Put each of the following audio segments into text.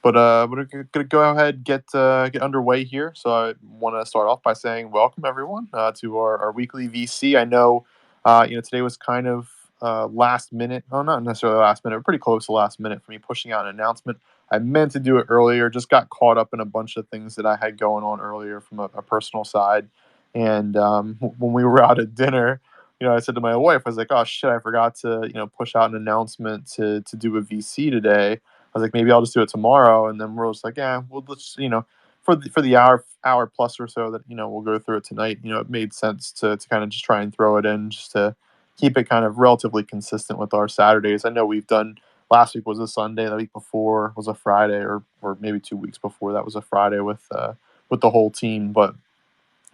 But we're gonna go ahead get underway here. So I want to start off by saying welcome everyone to our weekly VC. I know today was kind of last minute. Oh, not necessarily last minute, but pretty close to last minute for me pushing out an announcement. I meant to do it earlier, just got caught up in a bunch of things that I had going on earlier from a personal side. And when we were out at dinner, I said to my wife, I was like, "Oh shit, I forgot to push out an announcement to do a VC today." I was like, maybe I'll just do it tomorrow, and then we're just like, yeah, we'll just for the hour plus or so that we'll go through it tonight. It made sense to kind of just try and throw it in just to keep it kind of relatively consistent with our Saturdays. I know we've done last week was a Sunday, the week before was a Friday, or maybe 2 weeks before that was a Friday with the whole team, but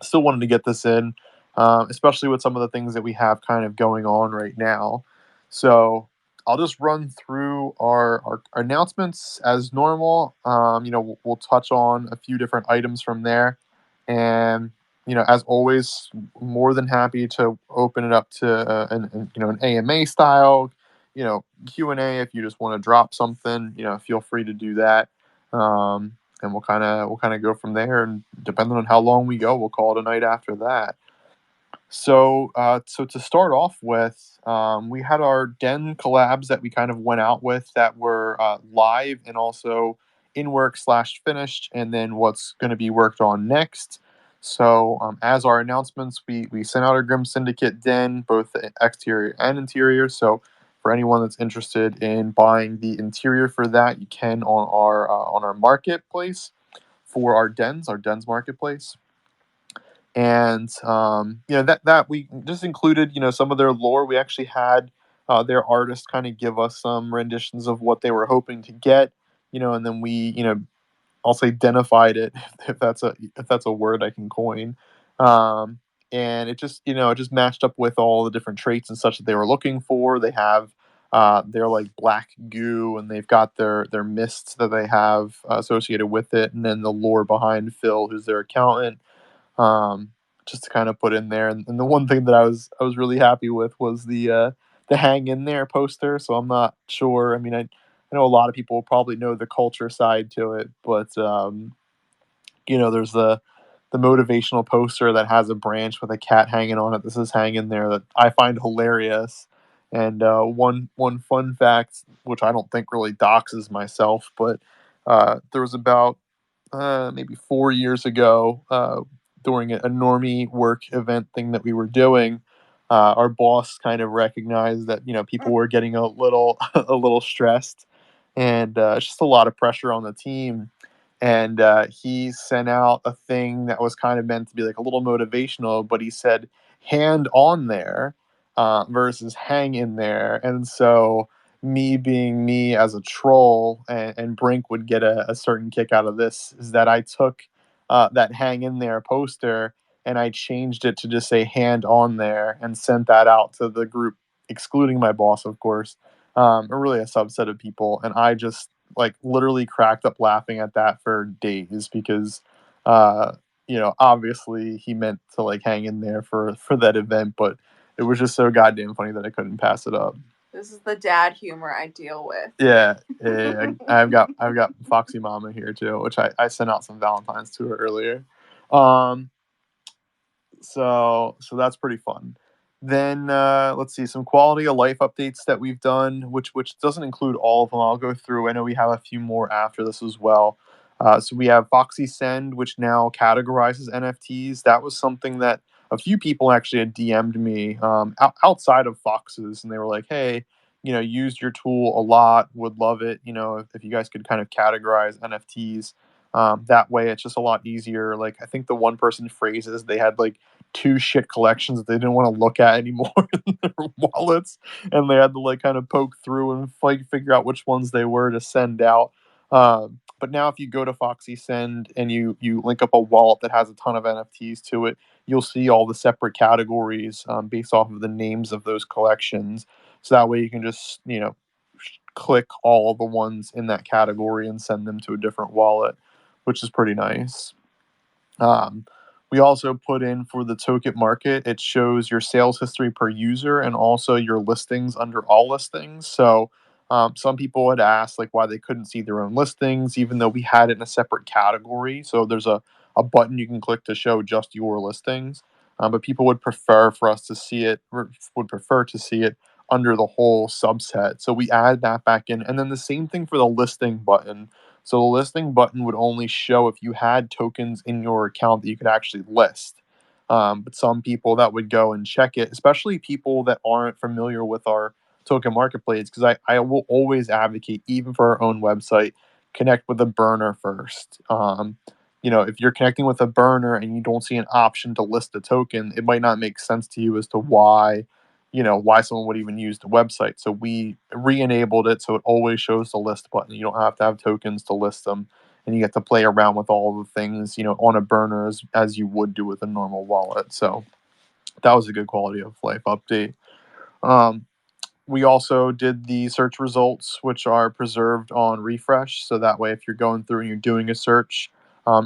still wanted to get this in, especially with some of the things that we have kind of going on right now. So I'll just run through our announcements as normal. We'll touch on a few different items from there. And, as always, more than happy to open it up to an AMA style, Q&A. If you just want to drop something, feel free to do that. And we'll kind of go from there. And depending on how long we go, we'll call it a night after that. So to start off with, we had our Den collabs that we kind of went out with that were live and also in work slash finished, and then what's going to be worked on next. So as our announcements, we sent out our Grim Syndicate Den, both the exterior and interior. So for anyone that's interested in buying the interior for that, you can on our marketplace for our dens marketplace. And that we just included some of their lore. We actually had their artists kind of give us some renditions of what they were hoping to get, and then we also identified it if that's a word I can coin. um, and it just matched up with all the different traits and such that they were looking for. They have their like black goo, and they've got their mists that they have associated with it, and then the lore behind Phil, who's their accountant, um, just to kind of put in there. And the one thing that I was really happy with was the hang in there poster. So I'm not sure. I mean, I know a lot of people will probably know the culture side to it, but there's the motivational poster that has a branch with a cat hanging on it. This is hanging there that I find hilarious. And one fun fact, which I don't think really doxes myself, but there was about maybe 4 years ago, during a normie work event thing that we were doing. Our boss kind of recognized that people were getting a little a little stressed, and it's just a lot of pressure on the team. And he sent out a thing that was kind of meant to be like a little motivational, but he said "hand on there" versus "hang in there," and so me being me as a troll, and Brink would get a certain kick out of this, is that I took that hang in there poster and I changed it to just say hand on there and sent that out to the group, excluding my boss, of course, or really a subset of people. And I just like literally cracked up laughing at that for days because, obviously he meant to like hang in there for that event, but it was just so goddamn funny that I couldn't pass it up. This is the dad humor I deal with. Yeah. I've got Foxy Mama here too, which I sent out some Valentines to her earlier. Um, so that's pretty fun. Then let's see some quality of life updates that we've done, which doesn't include all of them. I'll go through. I know we have a few more after this as well. So we have Foxy Send, which now categorizes NFTs. That was something that a few people actually had DM'd me outside of Fox's, and they were like, "Hey, used your tool a lot. Would love it. If you guys could kind of categorize NFTs." That way, it's just a lot easier. Like I think the one person phrases they had like two shit collections that they didn't want to look at anymore in their wallets, and they had to like kind of poke through and figure out which ones they were to send out. But now, if you go to Foxy Send and you link up a wallet that has a ton of NFTs to it, you'll see all the separate categories based off of the names of those collections. So that way, you can just click all the ones in that category and send them to a different wallet, which is pretty nice. Um, we also put in for the token market, it shows your sales history per user and also your listings under all listings. So Some people had asked like why they couldn't see their own listings, even though we had it in a separate category. So there's a button you can click to show just your listings. But people would prefer for us to see it, would prefer to see it under the whole subset. So we add that back in. And then the same thing for the listing button. So the listing button would only show if you had tokens in your account that you could actually list. But some people that would go and check it, especially people that aren't familiar with our token marketplace, because I will always advocate, even for our own website, connect with a burner first. If you're connecting with a burner and you don't see an option to list a token, it might not make sense to you as to why someone would even use the website. So we re-enabled it so it always shows the list button. You don't have to have tokens to list them, and you get to play around with all the things on a burner as you would do with a normal wallet. So that was a good quality of life update. Um, we also did the search results, which are preserved on refresh. So that way, if you're going through and you're doing a search,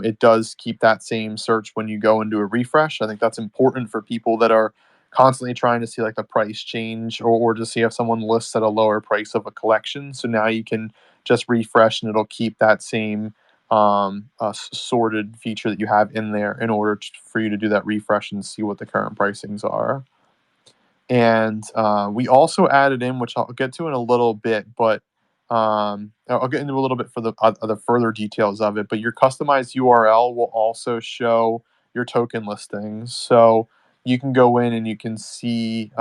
it does keep that same search when you go and do a refresh. I think that's important for people that are constantly trying to see like the price change, or to see if someone lists at a lower price of a collection. So now you can just refresh and it'll keep that same sorted feature that you have in there in order for you to do that refresh and see what the current pricings are. And we also added in, which I'll get to in a little bit, but I'll get into a little bit for the further details of it. But your customized URL will also show your token listings, so you can go in and you can see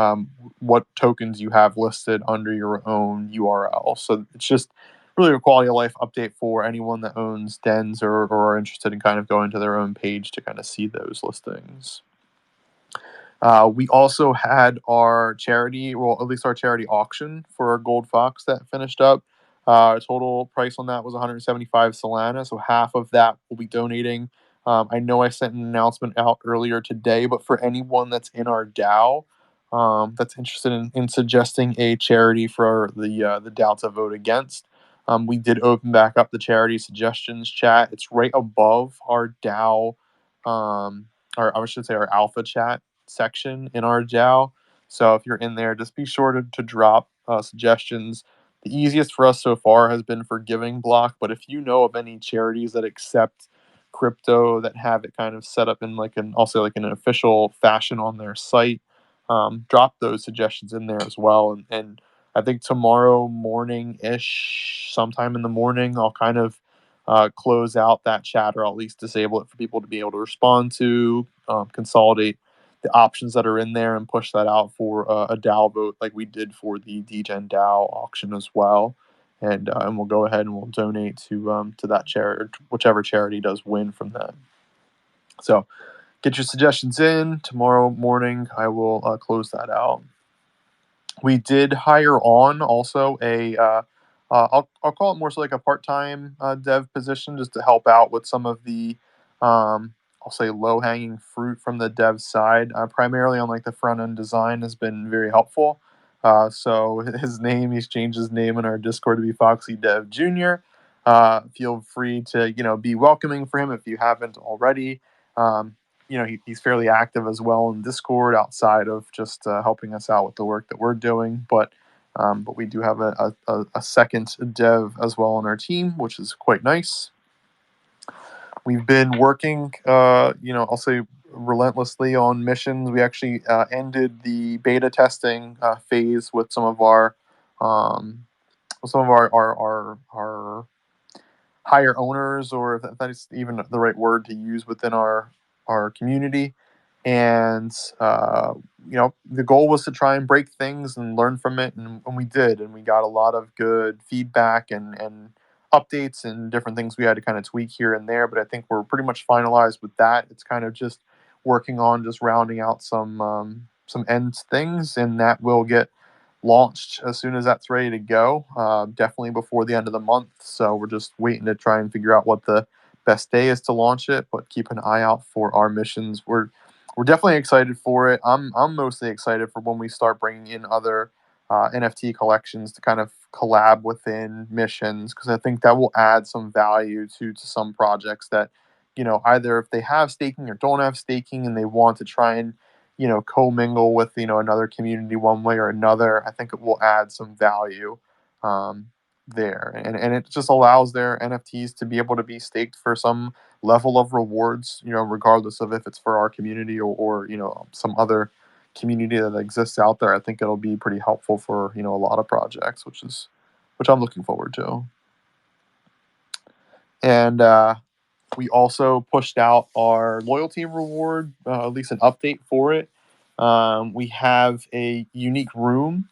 what tokens you have listed under your own URL. So it's just really a quality of life update for anyone that owns dens, or are interested in kind of going to their own page to kind of see those listings. We also had our charity, well, at least our charity auction for our Gold Fox that finished up. Total price on that was 175 Solana, so half of that will be donating. I know I sent an announcement out earlier today, but for anyone that's in our DAO, that's interested in suggesting a charity for the DAO to vote against, we did open back up the charity suggestions chat. It's right above our DAO, or I should say our alpha chat section in our DAO. So if you're in there, just be sure to drop suggestions. The easiest for us so far has been for Giving Block, but if you know of any charities that accept crypto, that have it kind of set up in also like in an official fashion on their site, drop those suggestions in there as well. And I think tomorrow morning ish, sometime in the morning, I'll kind of close out that chat, or at least disable it for people to be able to respond to, consolidate the options that are in there, and push that out for a DAO vote like we did for the DGen DAO auction as well. And we'll go ahead and we'll donate to that charity, whichever charity does win from that. So get your suggestions in. Tomorrow morning, I will close that out. We did hire on also I'll call it more so like a part-time dev position, just to help out with some of the I'll say low-hanging fruit from the dev side. Primarily on like the front-end design has been very helpful. So he's changed his name in our Discord to be Foxy Dev Junior. Feel free to be welcoming for him if you haven't already. Um, he's fairly active as well in Discord, outside of just helping us out with the work that we're doing. But we do have a second dev as well on our team, which is quite nice. We've been working, I'll say relentlessly on missions. We actually ended the beta testing phase with some of our our higher owners, or if that is even the right word to use within our community. And the goal was to try and break things and learn from it, and we did, and we got a lot of good feedback and updates and different things we had to kind of tweak here and there. But I think we're pretty much finalized with that. It's kind of just working on just rounding out some end things, and that will get launched as soon as that's ready to go. Definitely before the end of the month. So we're just waiting to try and figure out what the best day is to launch it. But keep an eye out for our missions. We're definitely excited for it. I'm mostly excited for when we start bringing in other NFT collections to kind of collab within missions, because I think that will add some value to some projects that either if they have staking or don't have staking, and they want to try and commingle with another community one way or another. I think it will add some value there, and it just allows their NFTs to be able to be staked for some level of rewards, regardless of if it's for our community or some other community that exists out there. I think it'll be pretty helpful for a lot of projects, which I'm looking forward to. And we also pushed out our loyalty reward, at least an update for it. We have a unique room.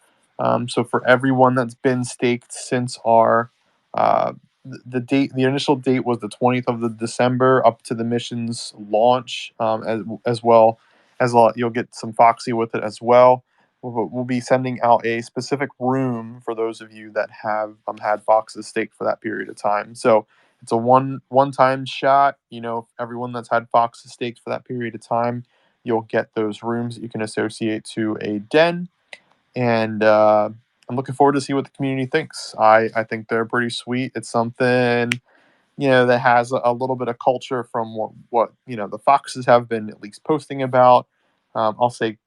So for everyone that's been staked since our the initial date was the 20th of the December up to the mission's launch, as well as you'll get some Foxy with it as well. We'll be sending out a specific room for those of you that have had Foxes staked for that period of time. So it's a one time shot. Everyone that's had Foxes staked for that period of time, you'll get those rooms that you can associate to a den. And I'm looking forward to see what the community thinks. I think they're pretty sweet. It's something that has a little bit of culture from what the Foxes have been at least posting about. I'll say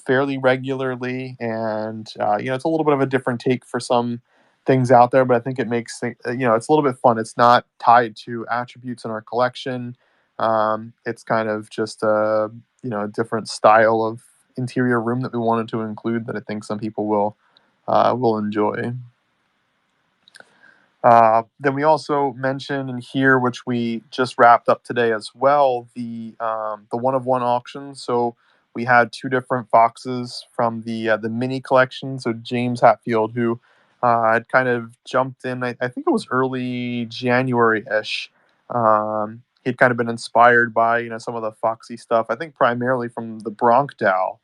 fairly regularly, and it's a little bit of a different take for some things out there, but I think it makes it's a little bit fun. It's not tied to attributes in our collection. It's kind of just a different style of interior room that we wanted to include that I think some people will enjoy. Then we also mentioned in here, which we just wrapped up today as well, the one of one auction. So we had two different Foxes from the mini collection. So James Hatfield, who had kind of jumped in, I think it was early January ish. He'd kind of been inspired by some of the Foxy stuff. I think primarily from the Brink DAO.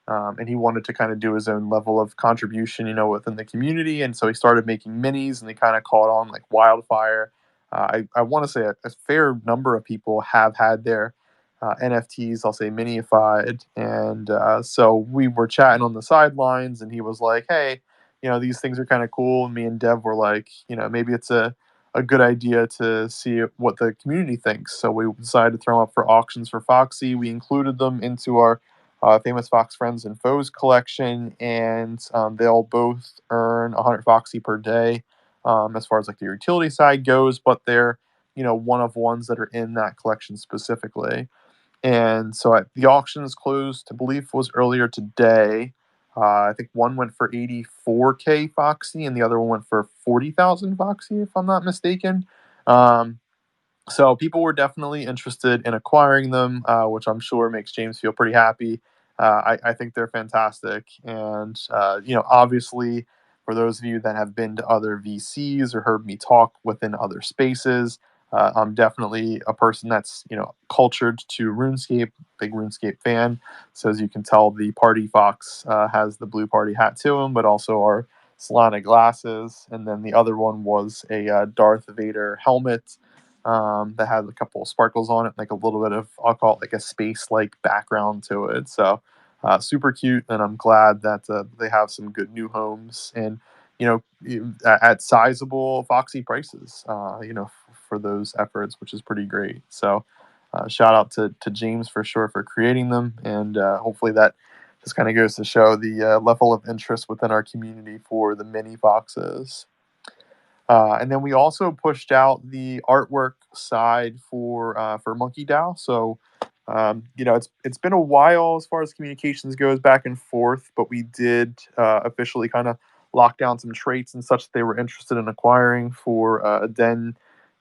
And he wanted to kind of do his own level of contribution, within the community. And so he started making minis, and they kind of caught on like wildfire. I want to say a fair number of people have had their NFTs, I'll say, minified. And so we were chatting on the sidelines, and he was like, "Hey, these things are kind of cool." And me and Dev were like, maybe it's a good idea to see what the community thinks. So we decided to throw them up for auctions for Foxy. We included them into our Famous Fox Friends and Foes collection, and they'll both earn 100 Foxy per day, as far as like the utility side goes. But they're one of ones that are in that collection specifically. And so the auctions closed, I believe, was earlier today. I think one went for 84K Foxy, and the other one went for 40,000 Foxy, if I'm not mistaken. Um, so people were definitely interested in acquiring them, which I'm sure makes James feel pretty happy. I think they're fantastic, and obviously, for those of you that have been to other VCs or heard me talk within other spaces, I'm definitely a person that's cultured to RuneScape, big RuneScape fan. So as you can tell, the Party Fox has the blue party hat to him, but also our Solana glasses, and then the other one was a Darth Vader helmet that had a couple of sparkles on it, like a little bit of, I'll call it like a space-like background to it. So super cute, and I'm glad that they have some good new homes and at sizable Foxy prices. For those efforts, which is pretty great. So shout out to James for sure for creating them, and hopefully that just kind of goes to show the level of interest within our community for the mini Foxes. And then we also pushed out the artwork side for Monkey DAO. So it's been a while as far as communications goes back and forth, but we did officially kind of lock down some traits and such that they were interested in acquiring for a den.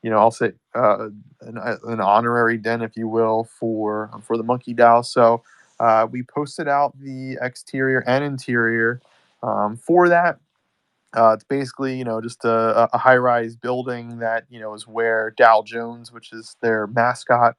I'll say an honorary den, if you will, for the Monkey DAO. So we posted out the exterior and interior for that. It's basically, just a high-rise building that, is where Dow Jones, which is their mascot,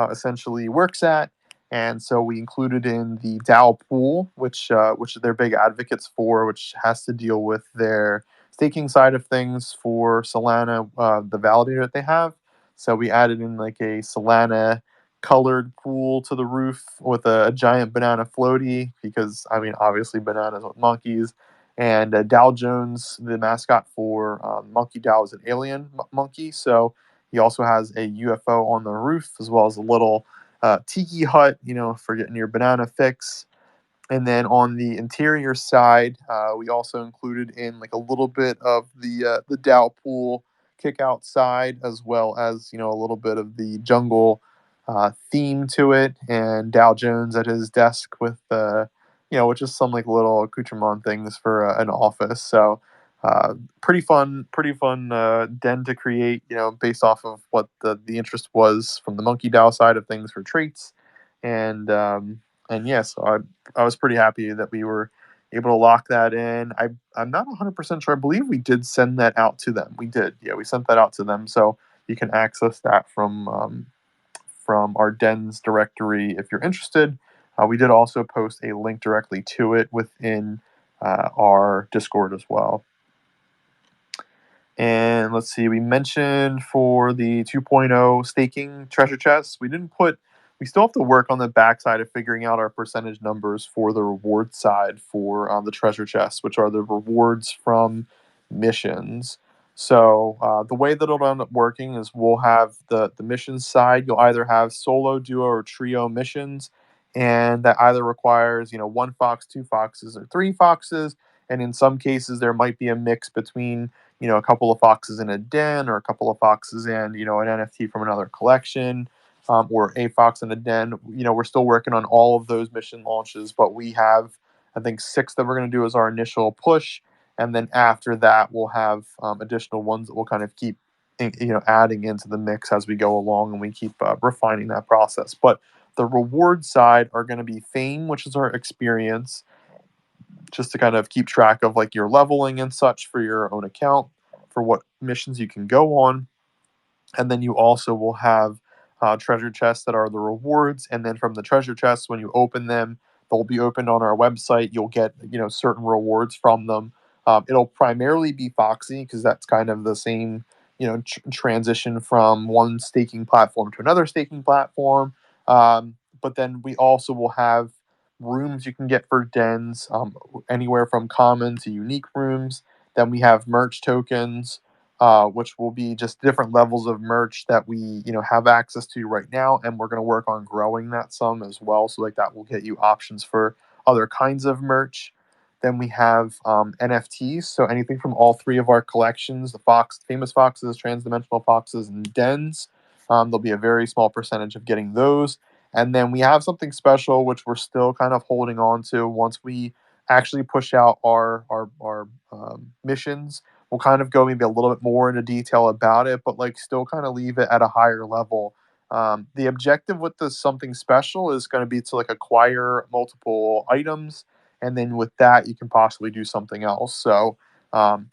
essentially works at. And so we included in the Dow pool, which they're big advocates for, which has to deal with their staking side of things for Solana, the validator that they have. So we added in like a Solana colored pool to the roof with a giant banana floaty because, I mean, obviously bananas with monkeys. And Dow Jones, the mascot for Monkey DAO, is an alien monkey. So he also has a UFO on the roof, as well as a little tiki hut, for getting your banana fix. And then on the interior side, we also included in like a little bit of the DAO pool kick outside, as well as a little bit of the jungle theme to it, and Dow Jones at his desk with which is some like little accoutrement things for an office. So pretty fun den to create, based off of what the interest was from the Monkey DAO side of things for traits, and yeah, so I was pretty happy that we were able to lock that in. I'm not 100% sure. I believe we did send that out to them. We did, yeah, we sent that out to them, so you can access that from our Dens directory if you're interested. We did also post a link directly to it within our Discord as well. And let's see, we mentioned for the 2.0 staking treasure chests, we still have to work on the backside of figuring out our percentage numbers for the reward side for the treasure chests, which are the rewards from missions. So the way that it'll end up working is we'll have the missions side. You'll either have solo, duo, or trio missions, and that either requires one fox, two foxes, or three foxes. And in some cases, there might be a mix between a couple of foxes in a den, or a couple of foxes and an NFT from another collection, or a fox in a den. We're still working on all of those mission launches, but we have, I think, 6 that we're going to do as our initial push, and then after that we'll have additional ones that we'll kind of keep adding into the mix as we go along, and we keep refining that process. But the reward side are going to be fame, which is our experience, just to kind of keep track of like your leveling and such for your own account, for what missions you can go on. And then you also will have treasure chests that are the rewards. And then from the treasure chests, when you open them, they'll be opened on our website. You'll get certain rewards from them. It'll primarily be Foxy, because that's kind of the same transition from one staking platform to another staking platform. But then we also will have rooms you can get for dens, anywhere from common to unique rooms. Then we have merch tokens, which will be just different levels of merch that we have access to right now, and we're going to work on growing that some as well. So like that will get you options for other kinds of merch. Then we have NFTs, so anything from all 3 of our collections: the famous foxes, transdimensional foxes, and dens. There'll be a very small percentage of getting those. And then we have something special, which we're still kind of holding on to. Once we actually push out our missions, we'll kind of go maybe a little bit more into detail about it, but like still kind of leave it at a higher level. The objective with this something special is going to be to like acquire multiple items, and then with that you can possibly do something else. So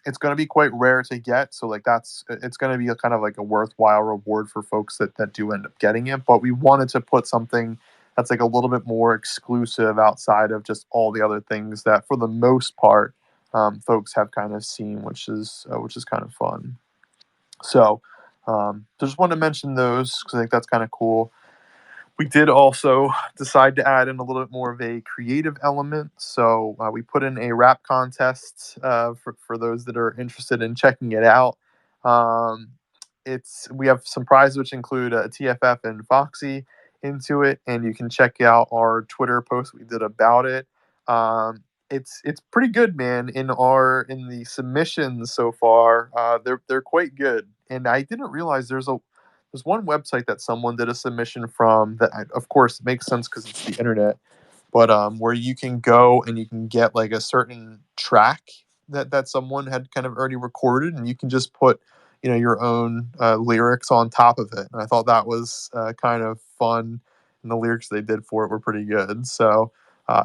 it's going to be quite rare to get. So like it's going to be a kind of like a worthwhile reward for folks that do end up getting it. But we wanted to put something that's like a little bit more exclusive outside of just all the other things that, for the most part, folks have kind of seen, which is kind of fun. So just wanted to mention those because I think that's kind of cool. We did also decide to add in a little bit more of a creative element. So we put in a rap contest for those that are interested in checking it out. Um, we have some prizes which include a TFF and Foxy into it, and you can check out our Twitter post we did about it. It's pretty good, man. In the submissions so far, they're quite good, and I didn't realize there's one website that someone did a submission from that, of course, makes sense because it's the internet, but where you can go and you can get like a certain track that someone had kind of already recorded, and you can just put your own lyrics on top of it. And I thought that was kind of fun, and the lyrics they did for it were pretty good. So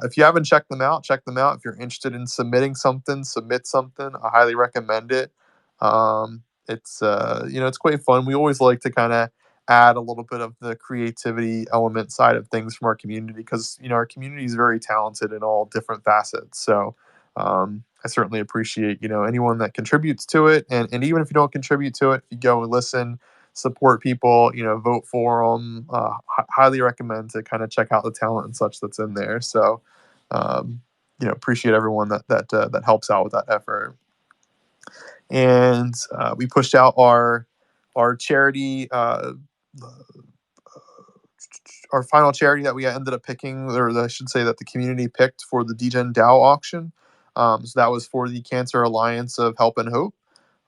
if you haven't checked them out, check them out. If you're interested in submitting something, submit something. I highly recommend it. It's quite fun. We always like to kind of add a little bit of the creativity element side of things from our community, because our community is very talented in all different facets. So I certainly appreciate anyone that contributes to it, and even if you don't contribute to it, if you go and listen, support people, vote for them. Highly recommend to kind of check out the talent and such that's in there. So appreciate everyone that helps out with that effort. And we pushed out our charity our final charity that we ended up picking, or I should say that the community picked for the DGen DAO auction. So that was for the Cancer Alliance of Help and Hope.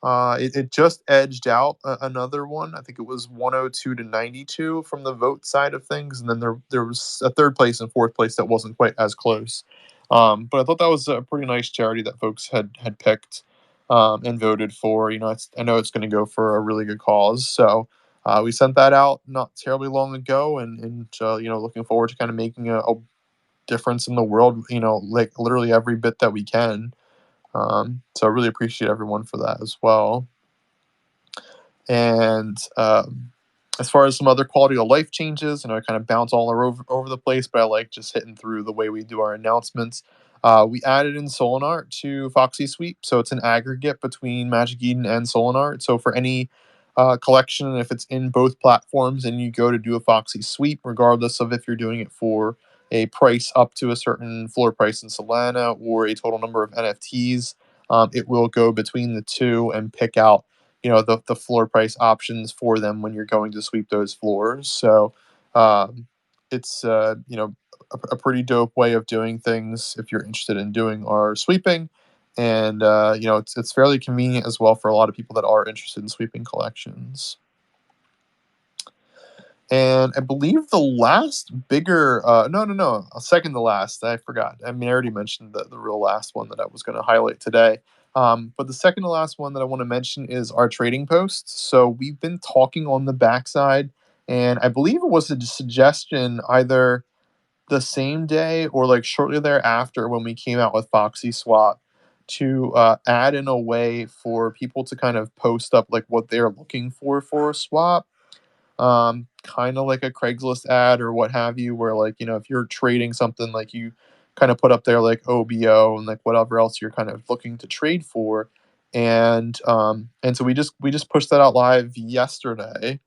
It just edged out another one. I think it was 102 to 92 from the vote side of things, and then there was a third place and fourth place that wasn't quite as close. But I thought that was a pretty nice charity that folks had picked and voted for. I know it's going to go for a really good cause. So we sent that out not terribly long ago, and looking forward to kind of making a difference in the world. Like literally every bit that we can. So I really appreciate everyone for that as well. And as far as some other quality of life changes, I kind of bounce all over the place, but I like just hitting through the way we do our announcements. We added in Solinart to Foxy Sweep, so it's an aggregate between Magic Eden and Solinart. So for any collection, if it's in both platforms and you go to do a Foxy Sweep, regardless of if you're doing it for a price up to a certain floor price in Solana or a total number of NFTs, it will go between the two and pick out the floor price options for them when you're going to sweep those floors. So it's a pretty dope way of doing things if you're interested in doing our sweeping. And it's fairly convenient as well for a lot of people that are interested in sweeping collections. And I believe the last bigger, no, second to last, I forgot. I mean, I already mentioned the real last one that I was going to highlight today. But the second to last one that I want to mention is our trading posts. So we've been talking on the backside, and I believe it was a suggestion either the same day or like shortly thereafter when we came out with Foxy Swap to add in a way for people to kind of post up like what they're looking for a swap, kind of like a Craigslist ad or what have you, where like if you're trading something, like you kind of put up there like OBO and like whatever else you're kind of looking to trade for. And so we just pushed that out live yesterday.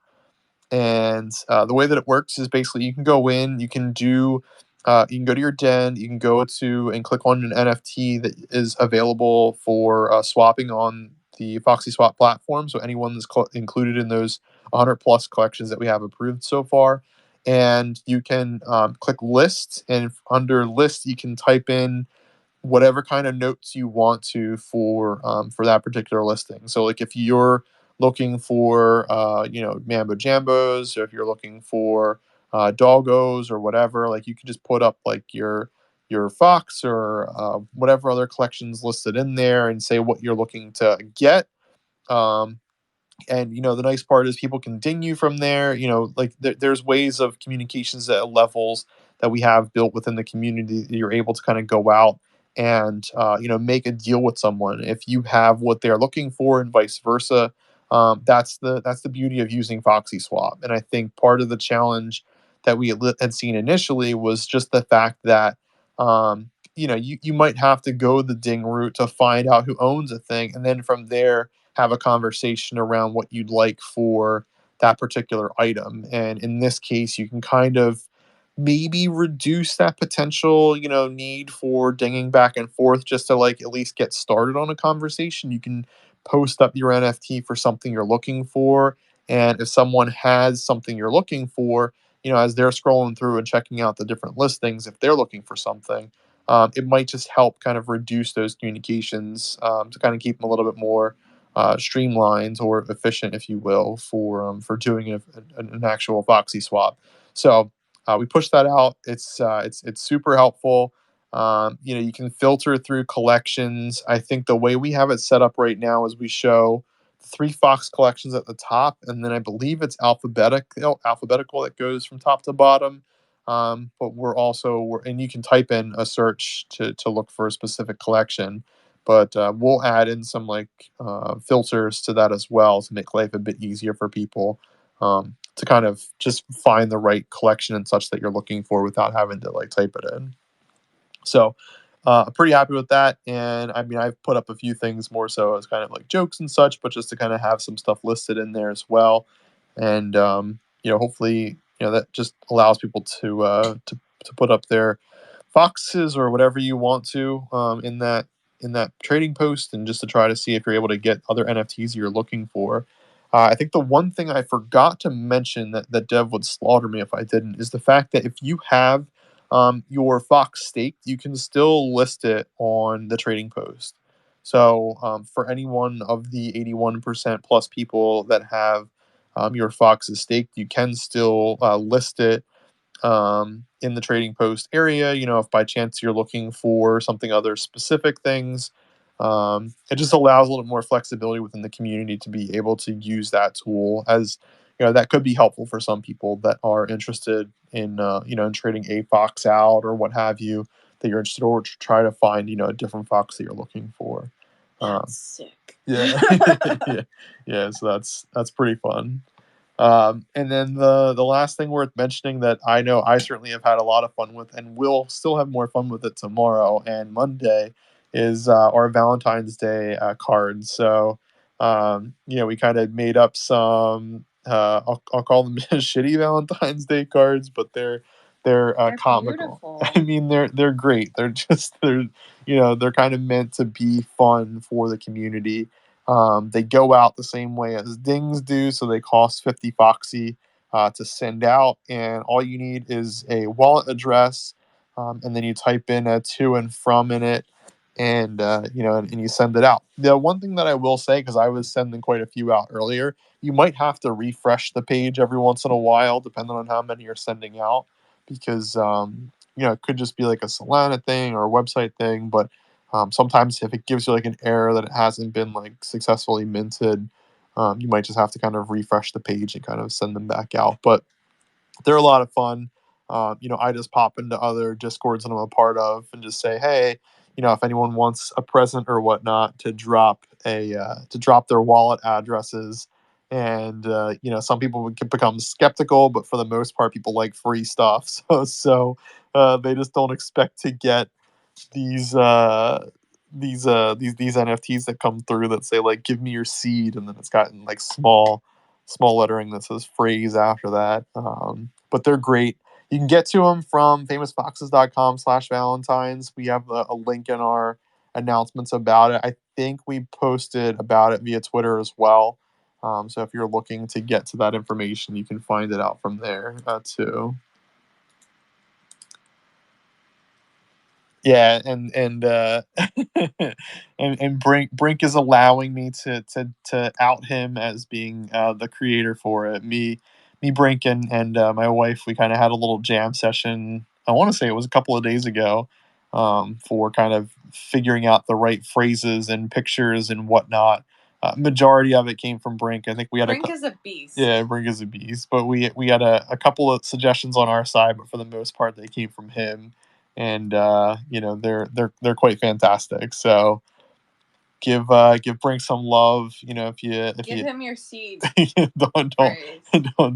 And the way that it works is basically you can go in, you can go to your den, you can go to and click on an NFT that is available for swapping on the Foxy Swap platform. So anyone that's included in those 100 plus collections that we have approved so far. And you can click list, and under list, you can type in whatever kind of notes you want to for that particular listing. So like if you're looking for Mambo Jambos, or if you're looking for doggos or whatever, like you can just put up like your fox or whatever other collections listed in there and say what you're looking to get. Um, and the nice part is people continue from there. Like there's ways of communications at levels that we have built within the community that you're able to kind of go out and make a deal with someone if you have what they're looking for, and vice versa. That's the beauty of using Foxy Swap. And I think part of the challenge that we had seen initially was just the fact that you might have to go the ding route to find out who owns a thing, and then from there have a conversation around what you'd like for that particular item. And in this case, you can kind of maybe reduce that potential, need for dinging back and forth just to like at least get started on a conversation. You can post up your NFT for something you're looking for. And if someone has something you're looking for, as they're scrolling through and checking out the different listings, if they're looking for something, it might just help kind of reduce those communications to kind of keep them a little bit more streamlined or efficient, if you will, for doing an actual Foxy swap. So we pushed that out. It's super helpful. You can filter through collections. I think the way we have it set up right now is we show 3 Fox collections at the top, and then I believe it's alphabetical that goes from top to bottom. But and you can type in a search to look for a specific collection, but we'll add in some like filters to that as well to make life a bit easier for people to kind of just find the right collection and such that you're looking for without having to like type it in. So I'm pretty happy with that. And I mean, I've put up a few things more so as kind of like jokes and such, but just to kind of have some stuff listed in there as well. And hopefully, that just allows people to put up their foxes or whatever you want to in that trading post, and just to try to see if you're able to get other NFTs you're looking for. I think the one thing I forgot to mention that Dev would slaughter me if I didn't is the fact that if you have your Fox staked, you can still list it on the trading post. So for any one of the 81% plus people that have your Foxes staked, you can still list it in the trading post area. If by chance you're looking for something other specific things, it just allows a little more flexibility within the community to be able to use that tool. As that could be helpful for some people that are interested in in trading a fox out or what have you, that you're interested, or to try to find a different fox that you're looking for. That's sick. Yeah. Yeah, yeah, so that's pretty fun. And then the last thing worth mentioning that I know I certainly have had a lot of fun with, and will still have more fun with it tomorrow and Monday, is our Valentine's Day cards. So, we kind of made up some. I'll call them shitty Valentine's Day cards, but they're They're comical. beautiful. I mean, they're great. They're kind of meant to be fun for the community. They go out the same way as dings do, so they cost 50 Foxy to send out, and all you need is a wallet address, and then you type in a to and from in it, and you send it out. The one thing that I will say, because I was sending quite a few out earlier, you might have to refresh the page every once in a while, depending on how many you're sending out, because it could just be like a Solana thing or a website thing, but sometimes if it gives you like an error that it hasn't been like successfully minted, you might just have to kind of refresh the page and kind of send them back out. But they're a lot of fun. I just pop into other discords that I'm a part of and just say, hey, if anyone wants a present or whatnot, to drop their wallet addresses. And some people would become skeptical, but for the most part, people like free stuff. So they just don't expect to get these these NFTs that come through that say like give me your seed, and then it's got in like small lettering that says phrase after that. But they're great. You can get to them from famousfoxes.com/valentines. We have a link in our announcements about it. I think we posted about it via Twitter as well. So if you're looking to get to that information, you can find it out from there too. Yeah, and and Brink is allowing me to out him as being the creator for it. Me, Brink, and my wife, we kind of had a little jam session. I want to say it was a couple of days ago, for kind of figuring out the right phrases and pictures and whatnot. Majority of it came from Brink. I think we had Brink is a beast. yeah, Brink is a beast. But we had a couple of suggestions on our side, but for the most part, they came from him, and they're quite fantastic. So give Brink some love. If Give you him your seed don't phrase.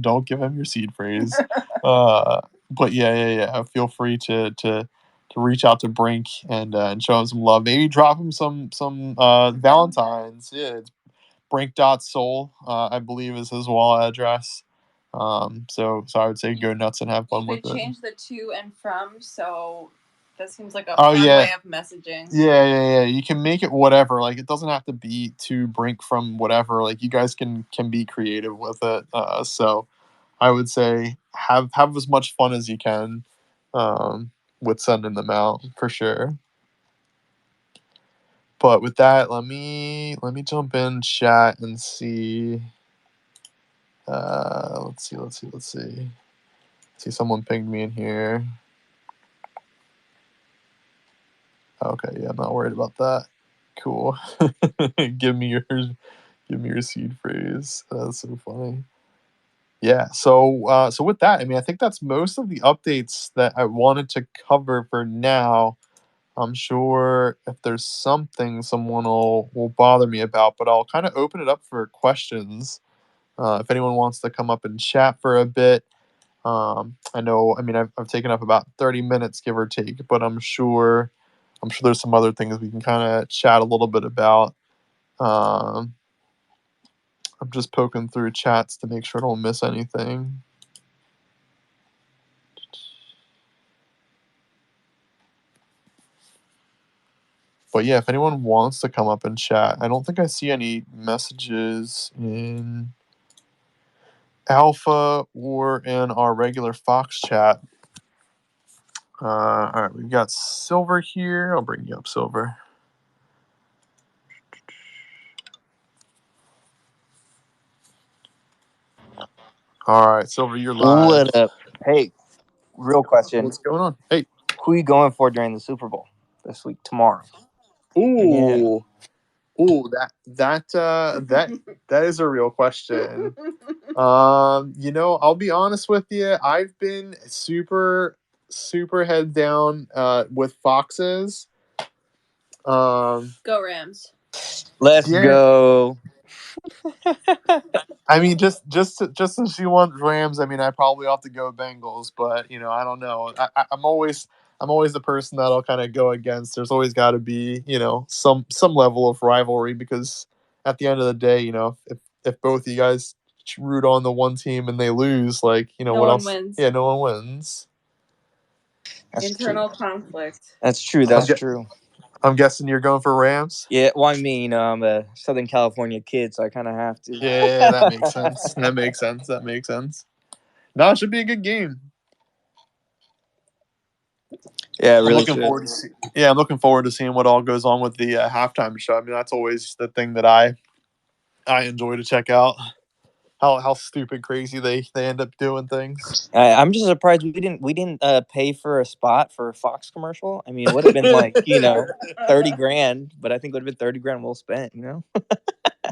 don't give him your seed phrase. But yeah. Feel free to reach out to Brink and show him some love. Maybe drop him some Valentines. Yeah, it's brink.soul, I believe is his wallet address. So I would say go nuts and have fun You with could it. change the to and from, so that seems like a Oh fun yeah. way of messaging. Yeah. You can make it whatever. Like it doesn't have to be to Brink from whatever. Like you guys can be creative with it. So I would say have as much fun as you can, with sending them out for sure. But with that, let me jump in chat and see. Let's see. See, someone pinged me in here. Okay, yeah, I'm not worried about that. Cool. give me your seed phrase. That's so funny. Yeah. So with that, I mean, I think that's most of the updates that I wanted to cover for now. I'm sure if there's something someone will bother me about, but I'll kind of open it up for questions. If anyone wants to come up and chat for a bit. I know. I mean, I've taken up about 30 minutes, give or take, but I'm sure there's some other things we can kind of chat a little bit about. Um, I'm just poking through chats to make sure I don't miss anything. But yeah, if anyone wants to come up and chat, I don't think I see any messages in Alpha or in our regular Fox chat. All right, we've got Silver here. I'll bring you up, Silver. All right, Silver, you're live. What up? Hey, real question. What's going on? Hey. Who are you going for during the Super Bowl this week, tomorrow? Ooh. Yeah. Ooh, that is a real question. I'll be honest with you. I've been super head down with Foxes. Go Rams. Let's go. I mean, just since you want Rams, I mean, I probably ought to go Bengals, but I don't know. I'm always the person that'll kind of go against. There's always got to be some level of rivalry, because at the end of the day, if both of you guys root on the one team and they lose, like no what one else? wins. Yeah, no one wins. That's Internal true. conflict. That's true. That's true. I'm guessing you're going for Rams. Yeah, well, I mean, I'm a Southern California kid, so I kind of have to. Yeah, that makes sense. That makes sense. No, it should be a good game. Yeah, I'm really looking forward I'm looking forward to seeing what all goes on with the halftime show. I mean, that's always the thing that I enjoy to check out. How stupid crazy they end up doing things. I'm just surprised we didn't pay for a spot for a Fox commercial. I mean, it would have been like $30,000, but I think it would have been $30,000 well spent.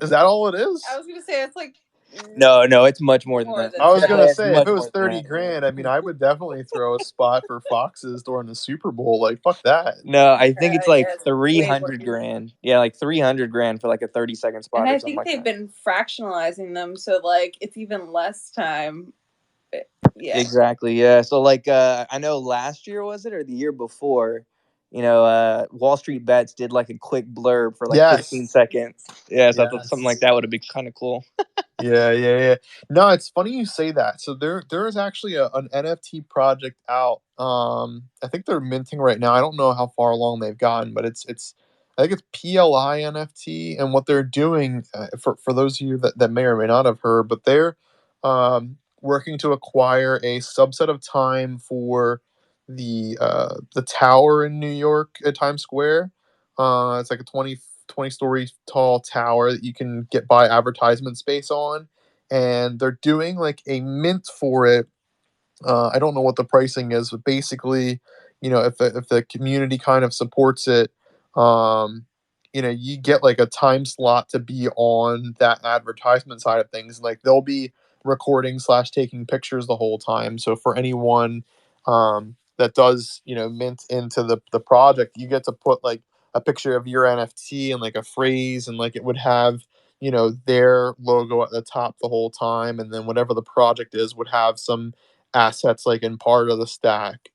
Is that all it is? I was gonna say it's like. No, it's much more than that. I was gonna say, if much it was more than that. $30,000, I mean, I would definitely throw a spot for Foxes during the Super Bowl. Like, fuck that. No, I think it's like Yeah, it's way more. $300,000. Yeah, like $300,000 for like a 30-second spot. And or I something think like they've that. been fractionalizing them, so like it's even less time. Yeah. Exactly. Yeah. So like I know last year was it or the year before, Wall Street Bets did like a quick blurb for like 15 seconds. Yeah, so I thought something like that would have been kind of cool. Yeah. No, it's funny you say that. So there is actually an NFT project out. I think they're minting right now. I don't know how far along they've gotten, but it's I think it's PLI NFT, and what they're doing for those of you that may or may not have heard, but they're working to acquire a subset of time for the tower in New York at Times Square. It's like a 20 story tall tower that you can buy advertisement space on, and they're doing like a mint for it. I don't know what the pricing is, but basically, if the community kind of supports it, um, you get like a time slot to be on that advertisement side of things. Like, they'll be recording slash taking pictures the whole time. So for anyone that does mint into the project, you get to put like a picture of your NFT and like a phrase, and like it would have their logo at the top the whole time, and then whatever the project is would have some assets like in part of the stack,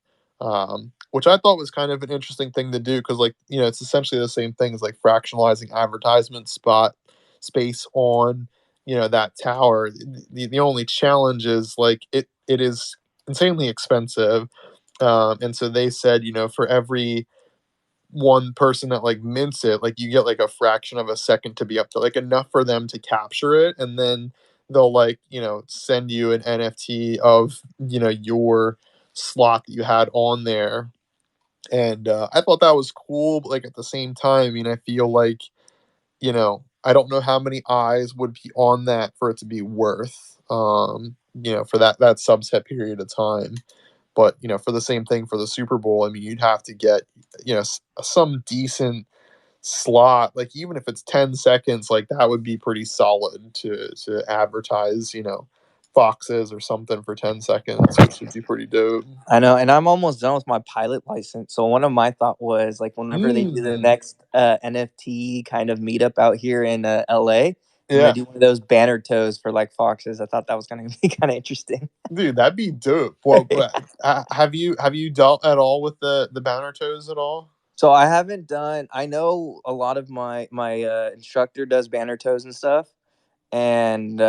which I thought was kind of an interesting thing to do, because like it's essentially the same thing as like fractionalizing advertisement spot space on that tower. The only challenge is like it is insanely expensive, and so they said for every one person that like mints it, like you get like a fraction of a second to be up to, like enough for them to capture it, and then they'll like send you an NFT of your slot that you had on there. And I thought that was cool, but like at the same time, I mean, I feel like I don't know how many eyes would be on that for it to be worth for that subset period of time. But for the same thing for the Super Bowl, I mean, you'd have to get some decent slot, like even if it's 10 seconds, like that would be pretty solid to advertise Foxes or something for 10 seconds, which would be pretty dope. I know, and I'm almost done with my pilot license. So one of my thought was like whenever they do the next NFT kind of meetup out here in LA, I'm gonna do one of those banner toes for like Foxes. I thought that was gonna be kind of interesting. Dude, that'd be dope. Well, have you dealt at all with the banner toes at all? So I haven't done. I know a lot of my instructor does banner toes and stuff, and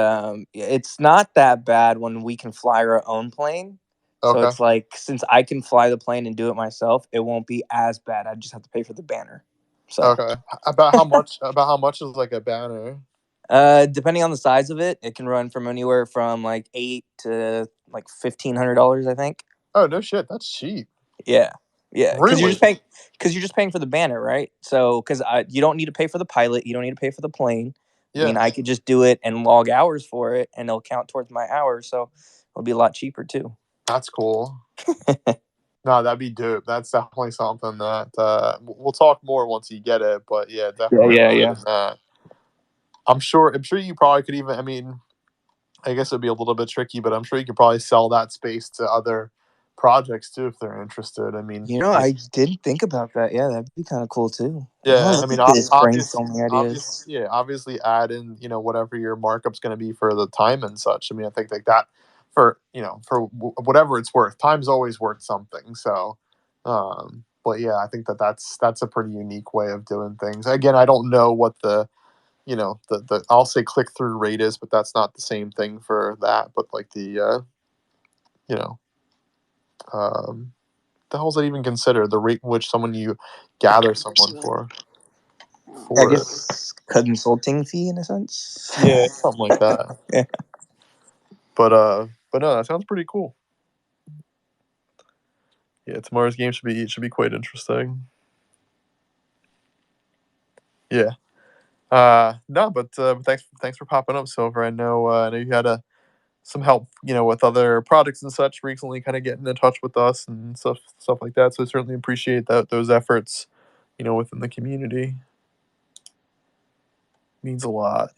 it's not that bad when we can fly our own plane. So Okay. it's like since I can fly the plane and do it myself, it won't be as bad. I just have to pay for the banner. So Okay. About how much? About how much is like a banner? Depending on the size of it, it can run from anywhere from like $8 to like $1,500, I think. Oh no shit, that's cheap. Yeah, because Really? you're just paying for the banner, right? So because you don't need to pay for the pilot, you don't need to pay for the plane. Yeah. I mean, I could just do it and log hours for it, and it'll count towards my hours, so it'll be a lot cheaper too. That's cool. No, that'd be dope. That's definitely something that we'll talk more once you get it. But yeah, definitely. Yeah. I'm sure you probably could even. I mean, I guess it'd be a little bit tricky, but I'm sure you could probably sell that space to other projects too if they're interested. I mean, I didn't think about that. Yeah, that'd be kind of cool too. yeah. I mean, brainstorming ideas. obviously add in whatever your markup's going to be for the time and such. I mean, I think like that for whatever it's worth. Time's always worth something. So, but yeah, I think that's a pretty unique way of doing things. Again, I don't know what the I'll say click through rate is, but that's not the same thing for that. But like the the hell's that even considered? The rate in which you gather someone for I it. guess consulting fee in a sense. Yeah, something like that. Yeah. But no, that sounds pretty cool. Yeah, tomorrow's game should be quite interesting. Yeah. No, but thanks for popping up, Silver. I know you had some help, with other projects and such recently, kind of getting in touch with us and stuff like that. So I certainly appreciate those efforts, within the community. Means a lot.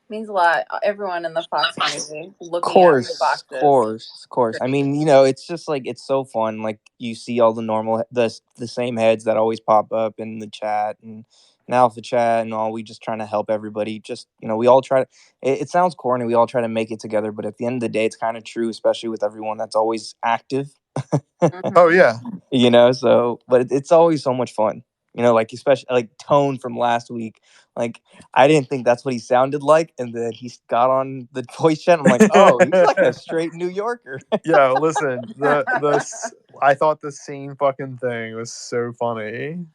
Means a lot. Everyone in the Fox community looking out for boxes. Course. I mean, it's just like it's so fun. Like you see all the normal the same heads that always pop up in the chat and alpha chat and all. We just trying to help everybody. Just we all try to. It sounds corny. We all try to make it together, but at the end of the day, it's kind of true, especially with everyone that's always active. Mhm. Oh yeah. So but it's always so much fun. Like especially like Tone from last week. Like I didn't think that's what he sounded like, and then he got on the voice chat. I'm like, oh, he's like a straight New Yorker. Yeah, listen, I thought the same fucking thing was so funny.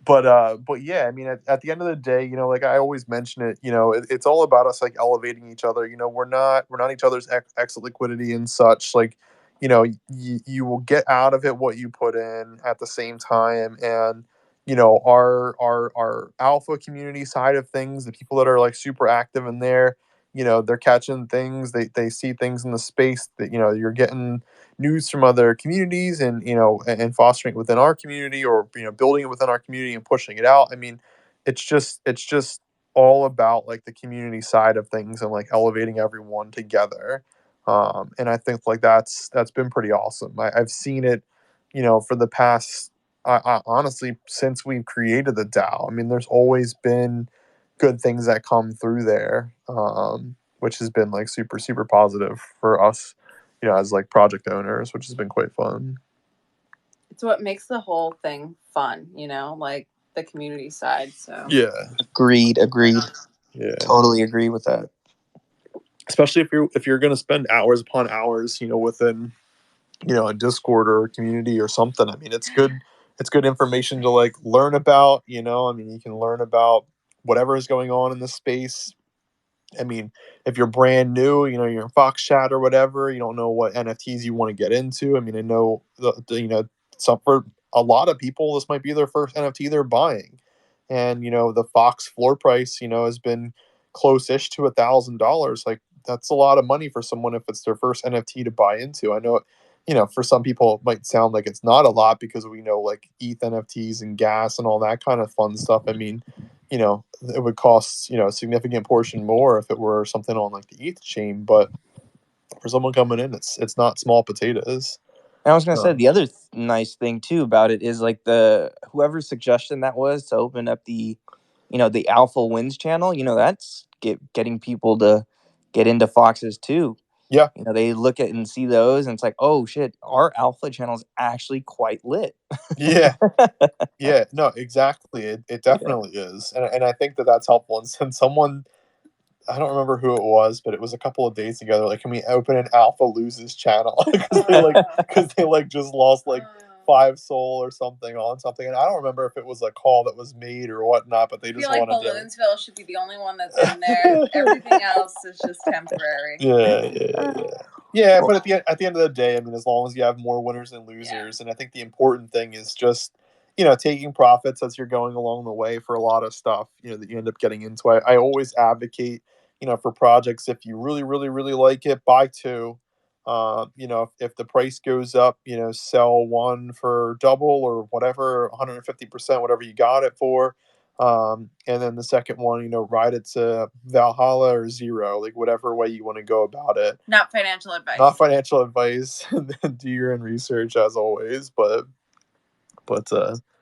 But yeah, I mean, at the end of the day, like I always mention it, it's all about us like elevating each other. We're not each other's exit liquidity and such. Like, you will get out of it what you put in at the same time, and our alpha community side of things, the people that are like super active in there, they're catching things, they see things in the space that you're getting news from other communities and and fostering it within our community or building it within our community and pushing it out. I mean, it's just all about like the community side of things and like elevating everyone together. And I think like that's been pretty awesome. I've seen it for the past honestly since we've created the DAO. I mean, there's always been good things that come through there, which has been like super super positive for us as like project owners, which has been quite fun. It's what makes the whole thing fun, like the community side. So Yeah. Agreed. Yeah. Totally agree with that. Especially if you're gonna spend hours upon hours, within a Discord or a community or something. I mean, it's good information to like learn about. I mean, you can learn about whatever is going on in the space. I mean, if you're brand new, you're in Fox Chat or whatever, you don't know what NFTs you want to get into. I mean, I know some for a lot of people, this might be their first NFT they're buying, and the Fox floor price, has been close-ish to $1,000. Like that's a lot of money for someone if it's their first NFT to buy into. I know, for some people it might sound like it's not a lot because we know like ETH NFTs and gas and all that kind of fun stuff. I mean, it would cost, a significant portion more if it were something on like the ETH chain. But for someone coming in, it's not small potatoes. And I was gonna say the other nice thing too about it is like the whoever's suggestion that was to open up the, the Alpha Wins channel. That's getting people to get into Foxes too. Yeah. They look at and see those, and it's like, oh shit, our Alpha channel is actually quite lit. Yeah. Yeah, no, exactly. It definitely is, and I think that's helpful. And since someone, I don't remember who it was, but it was a couple of days together. Like, can we open an Alpha Loses channel because they just lost like 5 Soul or something on something, and I don't remember if it was a call that was made or whatnot, but they just wanted to. Balloonsville should be the only one that's in there. Everything else is just temporary. Yeah, but at the end of the day, I mean, as long as you have more winners and losers, and I think the important thing is just, taking profits as you're going along the way for a lot of stuff, that you end up getting into. I always advocate, for projects, if you really, really, really like it, buy two. If the price goes up, sell one for double or whatever, 150%, whatever you got it for. And then the second one, ride it to Valhalla or zero, like whatever way you want to go about it. Not financial advice. Do your own research as always, but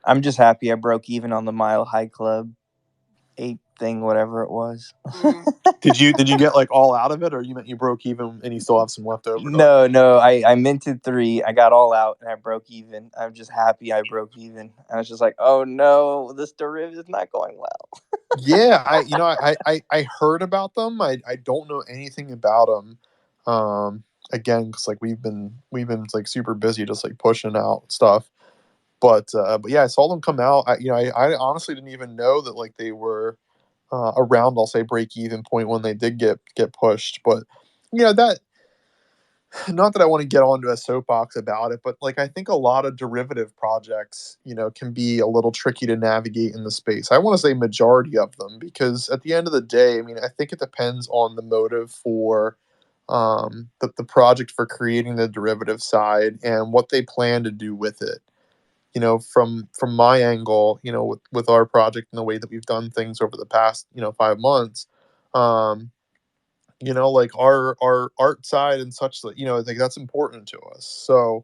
I'm just happy I broke even on the Mile High Club 8 thing, whatever it was. Did you get like all out of it, or you meant you broke even and you still have some left over? No, I minted 3. I got all out and I broke even. I'm just happy I broke even. I was just like, oh no, this derivative is not going well. Yeah, I heard about them. I don't know anything about them. Again, because like we've been like super busy, just like pushing out stuff. But yeah, I saw them come out. I honestly didn't even know that like they were around. I'll say break even point when they did get pushed. But that, not that I want to get onto a soapbox about it, but like I think a lot of derivative projects, can be a little tricky to navigate in the space. I want to say majority of them, because at the end of the day, I mean, I think it depends on the motive for the project for creating the derivative side and what they plan to do with it. From my angle, with our project and the way that we've done things over the past 5 months, um, like our art side and such, like like that's important to us. So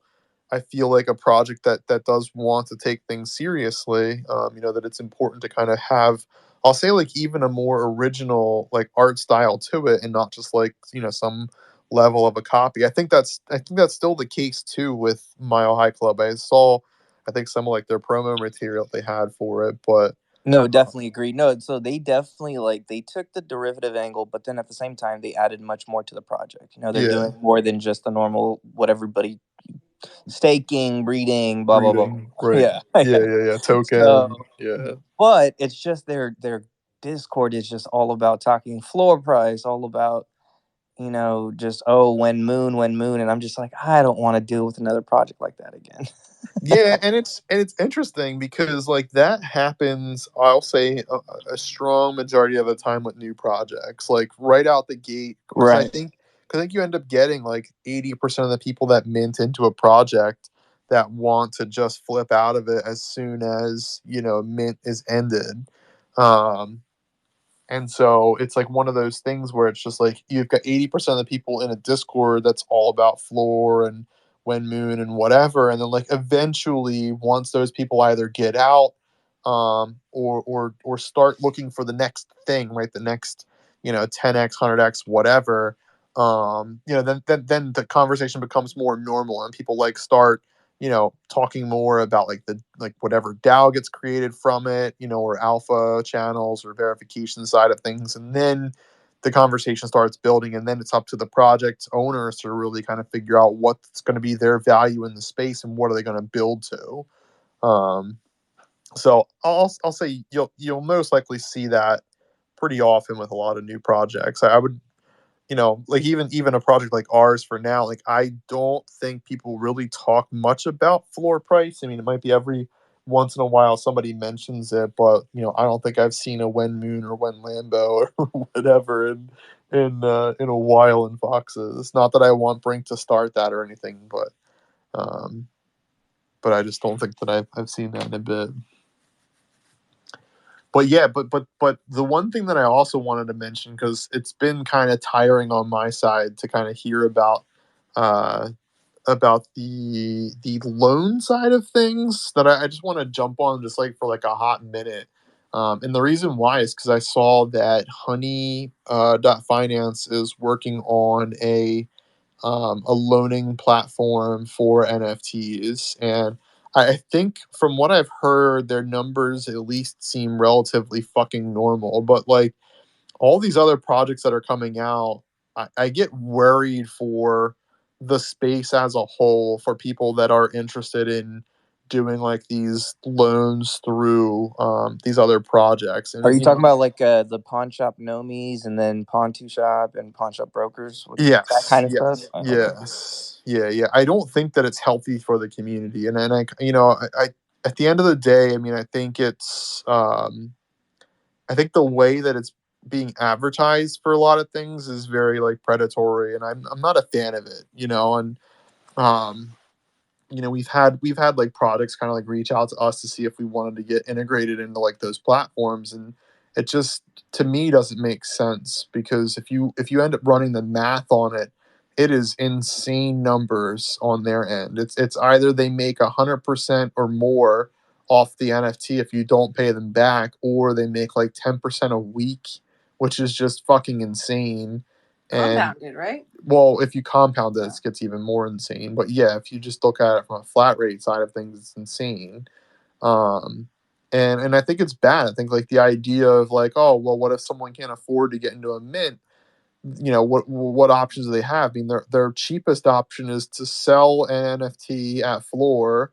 I feel like a project that does want to take things seriously, that it's important to kind of have, I'll say, like even a more original like art style to it, and not just like some level of a copy. I think that's still the case too with Mile High Club. I think some of like their promo material they had for it, but no, definitely agree. No, so they definitely they took the derivative angle, but then at the same time they added much more to the project. They're doing more than just the normal what everybody staking, breeding, blah blah blah. Right. Yeah. Token. So, Yeah. but it's just their Discord is just all about talking floor price, all about just when moon, and I'm just like, I don't want to deal with another project like that again. Yeah, and it's interesting because like that happens, I'll say a strong majority of the time with new projects, like right out the gate. Because Right. I think you end up getting like 80% of the people that mint into a project that want to just flip out of it as soon as mint is ended. Um, and so it's like one of those things where it's just like you've got 80% of the people in a Discord that's all about floor and when moon and whatever. And then like eventually once those people either get out, or start looking for the next thing, right? The next, 10x, 100x, whatever. Then the conversation becomes more normal and people like start, talking more about like the like whatever DAO gets created from it, or alpha channels or verification side of things, and then the conversation starts building, and then it's up to the project's owners to really kind of figure out what's going to be their value in the space and what are they going to build to. So I'll say you'll most likely see that pretty often with a lot of new projects. I would, like even a project like ours for now, like I don't think people really talk much about floor price. I mean, it might be every once in a while somebody mentions it, but I don't think I've seen a when moon or when Lambo or whatever in a while in Foxes. Not that I want Brink to start that or anything, but I just don't think that I've seen that in a bit. But yeah, but the one thing that I also wanted to mention, because it's been kind of tiring on my side to kind of hear uh, about the loan side of things, that I just want to jump on just like for like a hot minute. And the reason why is because I saw that Honey dot Finance is working on a loaning platform for NFTs. And I think from what I've heard, their numbers at least seem relatively fucking normal. But like all these other projects that are coming out, I get worried for the space as a whole, for people that are interested in doing like these loans through these other projects. And are you talking about like the pawn shop nomies and then pawn two shop and pawn shop brokers? Yes, that kind of yes, stuff. yes, yeah. I don't think that it's healthy for the community, and I at the end of the day, I mean, I think it's I think the way that it's being advertised for a lot of things is very like predatory, and I'm not a fan of it, and um we've had like products kind of like reach out to us to see if we wanted to get integrated into like those platforms, and it just to me doesn't make sense, because if you end up running the math on it, it is insane numbers on their end. It's either they make 100% or more off the NFT if you don't pay them back, or they make like 10% a week, which is just fucking insane. And Compounded, right? well, if you compound it, it gets even more insane. But yeah, if you just look at it from a flat rate side of things, it's insane. Um, and I think it's bad. I think like the idea of like, oh well, what if someone can't afford to get into a mint? What options do they have? I mean, their cheapest option is to sell an NFT at floor,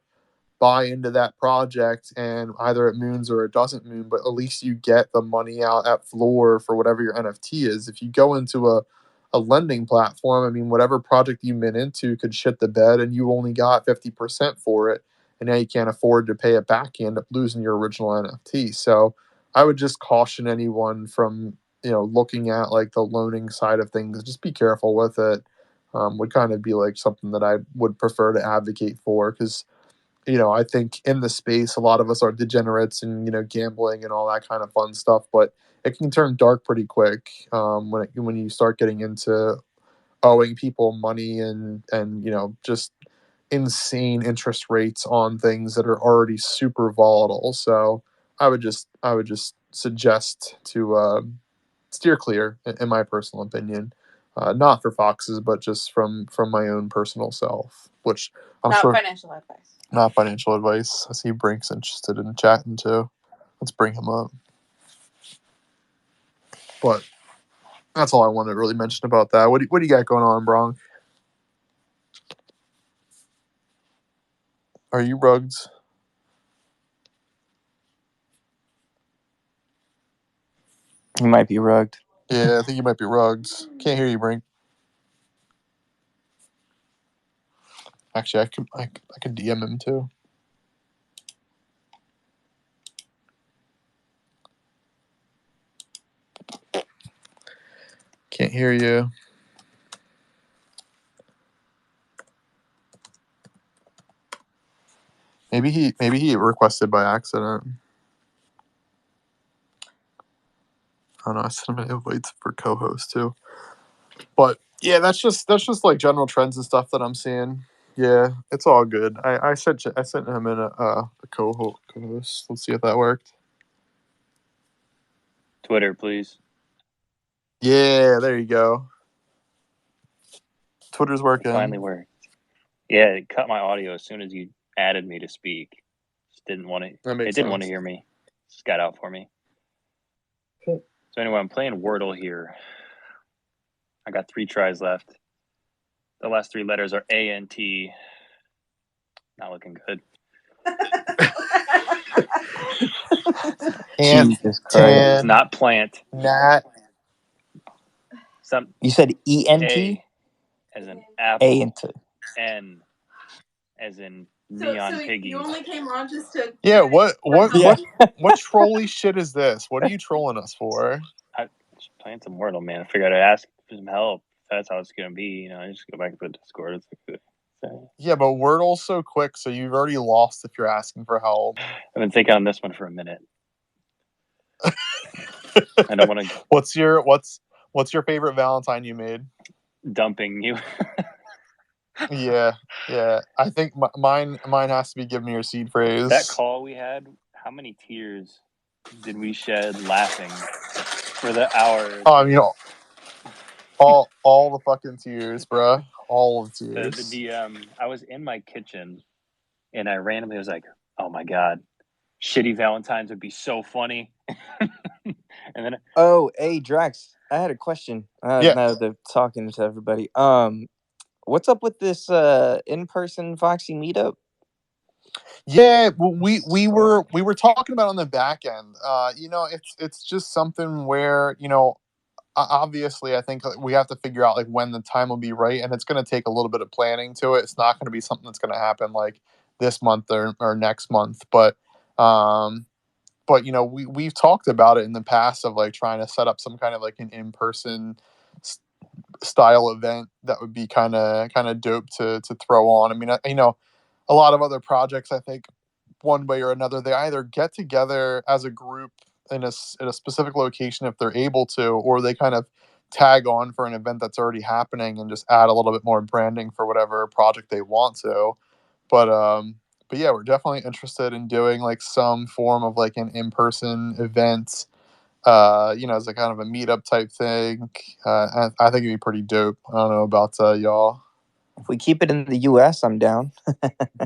buy into that project, and either it moons or it doesn't moon, but at least you get the money out at floor for whatever your NFT is. If you go into a lending platform, I mean, whatever project you mint into could shit the bed and you only got 50% for it, and now you can't afford to pay it back. You end up losing your original NFT. So I would just caution anyone from looking at like the loaning side of things. Just be careful with it. Would kind of be like something that I would prefer to advocate for, because I think in the space, a lot of us are degenerates and, gambling and all that kind of fun stuff, but it can turn dark pretty quick when you start getting into owing people money and just insane interest rates on things that are already super volatile. So I would just suggest to steer clear, in my personal opinion. Not for foxes, but just from my own personal self, which I'm Not sure. financial advice. Not financial advice. I see Brink's interested in chatting too. Let's bring him up. But that's all I wanted to really mention about that. What do you got going on, Bronk? Are you rugged? You might be rugged. Yeah, I think you might be rugged. Can't hear you, Brink. Actually, I can DM him too. Can't hear you. Maybe he requested by accident. I don't know. I sent him an invite for co-host too. But yeah, that's just like general trends and stuff that I'm seeing. Yeah, it's all good. I sent him in a co-host. Let's see if that worked. Twitter, please. Yeah, there you go. Twitter's working. It finally worked. Yeah, it cut my audio as soon as you added me to speak. Just didn't want to. It didn't want to hear me. Just got out for me. So anyway, I'm playing Wordle here. I got 3 tries left. The last 3 letters are A and T. Not looking good. Jesus Christ. It's not plant. Nat. You said ENT? A as in apple. A and T. N as in neon piggies. You only came on just to. Yeah, what trolly shit is this? What are you trolling us for? I'm just playing some Wordle, man. I figured I'd ask for some help. If that's how it's gonna be, I just go back to the Discord. It's like, yeah, but Wordle's so quick, so you've already lost if you're asking for help. I've been thinking on this one for a minute. I don't want to. What's your favorite Valentine you made? Dumping you. Yeah. I think mine has to be "Give me your seed phrase." That call we had. How many tears did we shed laughing for the hour? Oh, I mean, all the fucking tears, bruh. All of the tears. I was in my kitchen, and I randomly was like, "Oh my god, shitty Valentines would be so funny." And then, hey Drax, I had a question. Yeah. Now that they're talking to everybody, what's up with this in-person Foxy meetup? Yeah, we were talking about on the back end. It's just something where obviously I think we have to figure out like when the time will be right, and it's going to take a little bit of planning to it. It's not going to be something that's going to happen like this month or next month, but we've talked about it in the past of like trying to set up some kind of like an in-person style event that would be kind of dope to throw on. I mean, a lot of other projects, I think one way or another, they either get together as a group in a specific location if they're able to, or they kind of tag on for an event that's already happening and just add a little bit more branding for whatever project they want to. But yeah, we're definitely interested in doing like some form of like an in-person event, as a kind of a meetup type thing. I think it'd be pretty dope. I don't know about y'all. If we keep it in the U.S., I'm down.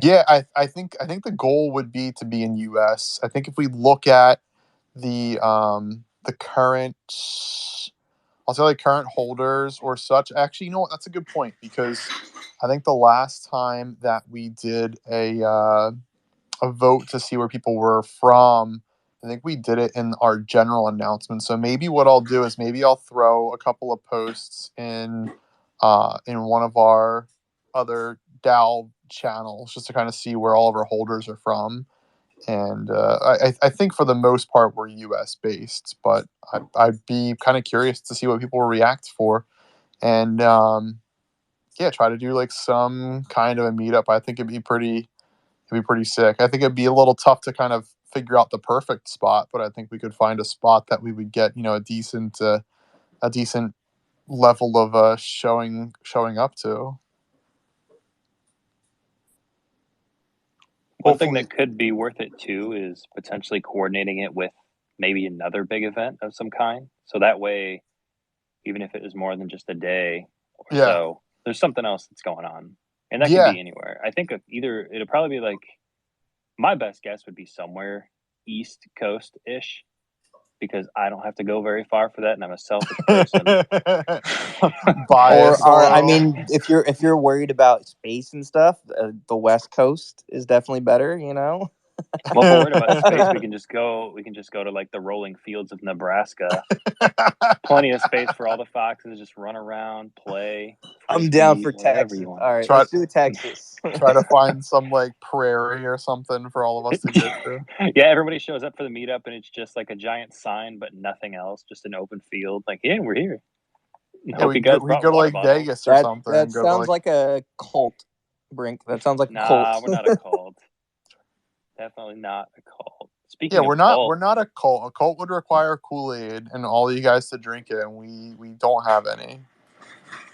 Yeah, I think the goal would be to be in U.S. I think if we look at the current, I'll say like current holders or such. Actually, you know what? That's a good point, because I think the last time that we did a vote to see where people were from, I think we did it in our general announcement. So maybe what I'll do is maybe I'll throw a couple of posts in one of our other DAO channels just to kind of see where all of our holders are from. And I think for the most part we're US based, but I'd be kind of curious to see what people react for, and yeah, try to do like some kind of a meetup. I think it'd be pretty sick. I think it'd be a little tough to kind of figure out the perfect spot, but I think we could find a spot that we would get a decent level of showing up to. One thing that could be worth it too is potentially coordinating it with maybe another big event of some kind. So that way, even if it is more than just a day or so, there's something else that's going on. And that could be anywhere. I think it'll probably be like, my best guess would be somewhere East Coast ish, because I don't have to go very far for that, and I'm a selfish person. I mean, if you're worried about space and stuff, the West Coast is definitely better. Well, if we're worried about space, we can just go to like the rolling fields of Nebraska. Plenty of space for all the foxes. Just run around, play. I'm down for Texas. All right, let's do Texas. Try to find some like prairie or something for all of us to go to. Yeah, everybody shows up for the meetup, and it's just like a giant sign, but nothing else. Just an open field. Like, yeah, we're here. Yeah, we go to like Vegas or something. That sounds like a cult, Brink. That sounds like a cult. Nah, we're not a cult. Definitely not a cult. Speaking of we're not a cult. A cult would require Kool-Aid and all you guys to drink it, and we don't have any.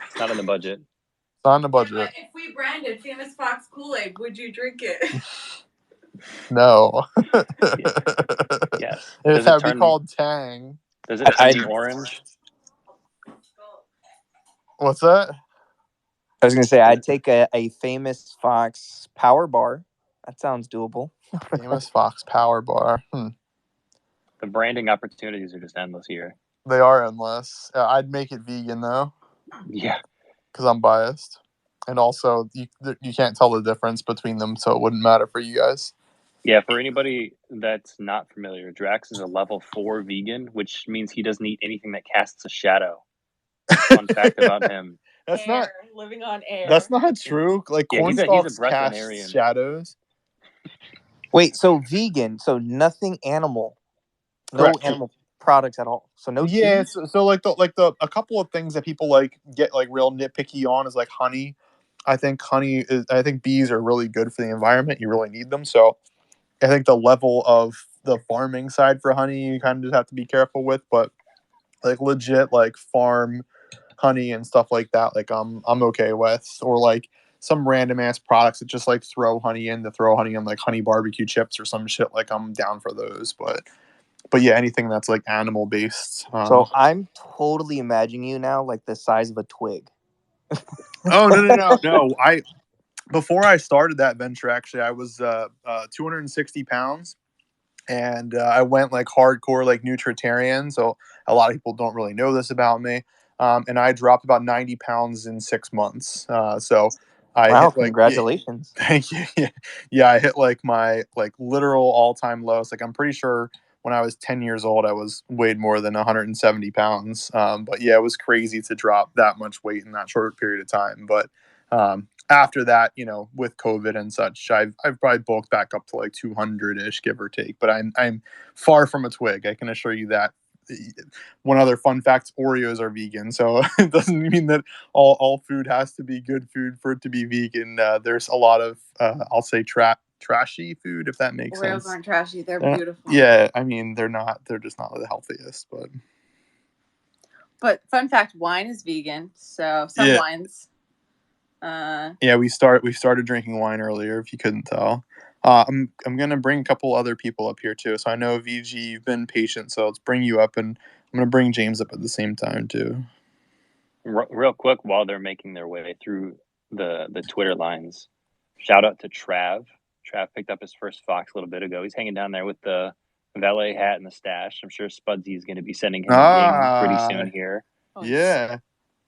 It's not in the budget. It's not in the budget. Yeah, if we branded Famous Fox Kool-Aid, would you drink it? No. Yes. It would be called Tang. Does it turn orange? What's that? I was gonna say I'd take a Famous Fox Power Bar. That sounds doable. Famous Fox Power Bar. The branding opportunities are just endless here. They are endless. I'd make it vegan though. Yeah. Because I'm biased, and also you can't tell the difference between them, so it wouldn't matter for you guys. Yeah, for anybody that's not familiar, Drax is a level 4 vegan, which means he doesn't eat anything that casts a shadow. Fun fact about him. Living on air. That's not true. Like cornstalks cast shadows. Wait, so vegan, so nothing animal, Correct. No animal products at all. So no. Yeah, so like a couple of things that people like get like real nitpicky on is like honey. I think bees are really good for the environment. You really need them. So I think the level of the farming side for honey you kind of just have to be careful with, but like legit like farm honey and stuff like that, like I'm okay with. Or like some random ass products that just like throw honey in like honey barbecue chips or some shit, like I'm down for those. But yeah, anything that's like animal based. So I'm totally imagining you now like the size of a twig. Oh no! Before I started that venture, actually, I was 260 pounds, and I went like hardcore like nutritarian. So a lot of people don't really know this about me, and I dropped about 90 pounds in 6 months. So Wow, congratulations. Thank you. Yeah, I hit like my literal all-time lows. Like I'm pretty sure when I was 10 years old, I was weighed more than 170 pounds. But yeah, it was crazy to drop that much weight in that short period of time. But after that, with COVID and such, I've probably bulked back up to like 200-ish, give or take. But I'm far from a twig. I can assure you that. One other fun fact: Oreos are vegan, so it doesn't mean that all food has to be good food for it to be vegan. There's a lot of I'll say trashy food, if that makes sense. Oreos aren't trashy; they're beautiful. Yeah, I mean they're not. They're just not the healthiest, but. But fun fact: wine is vegan, so some wines. Yeah, we started drinking wine earlier. If you couldn't tell, I'm gonna bring a couple other people up here too. So I know VG, you've been patient, so let's bring you up, and I'm gonna bring James up at the same time too. Real quick, while they're making their way through the Twitter lines, shout out to Trav. Trav picked up his first Fox a little bit ago. He's hanging down there with the valet hat and the stash. I'm sure Spudsy is going to be sending him a ding pretty soon here. Yeah,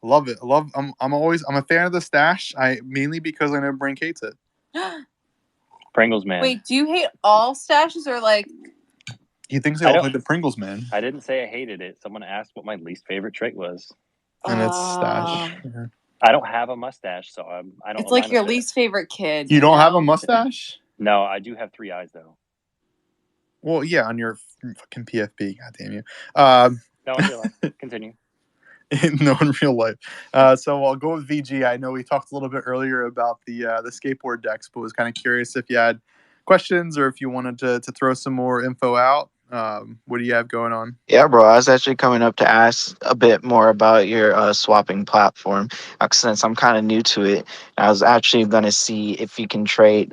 love it. I'm a fan of the stash. Mainly because I know Brink hates it. Pringles man. Wait, do you hate all stashes or like? He thinks they all like the Pringles man. I didn't say I hated it. Someone asked what my least favorite trait was. And it's stash. Yeah. I don't have a mustache, so I don't. It's like your least favorite kid. You don't have a mustache? No, I do have 3 eyes though. Well, yeah, on your fucking PFP. God damn you. No, in real life. Continue. No, in real life. So I'll go with VG. I know we talked a little bit earlier about the skateboard decks, but was kind of curious if you had questions or if you wanted to throw some more info out. What do you have going on? Yeah, bro. I was actually coming up to ask a bit more about your swapping platform. Since I'm kind of new to it, I was actually going to see if you can trade.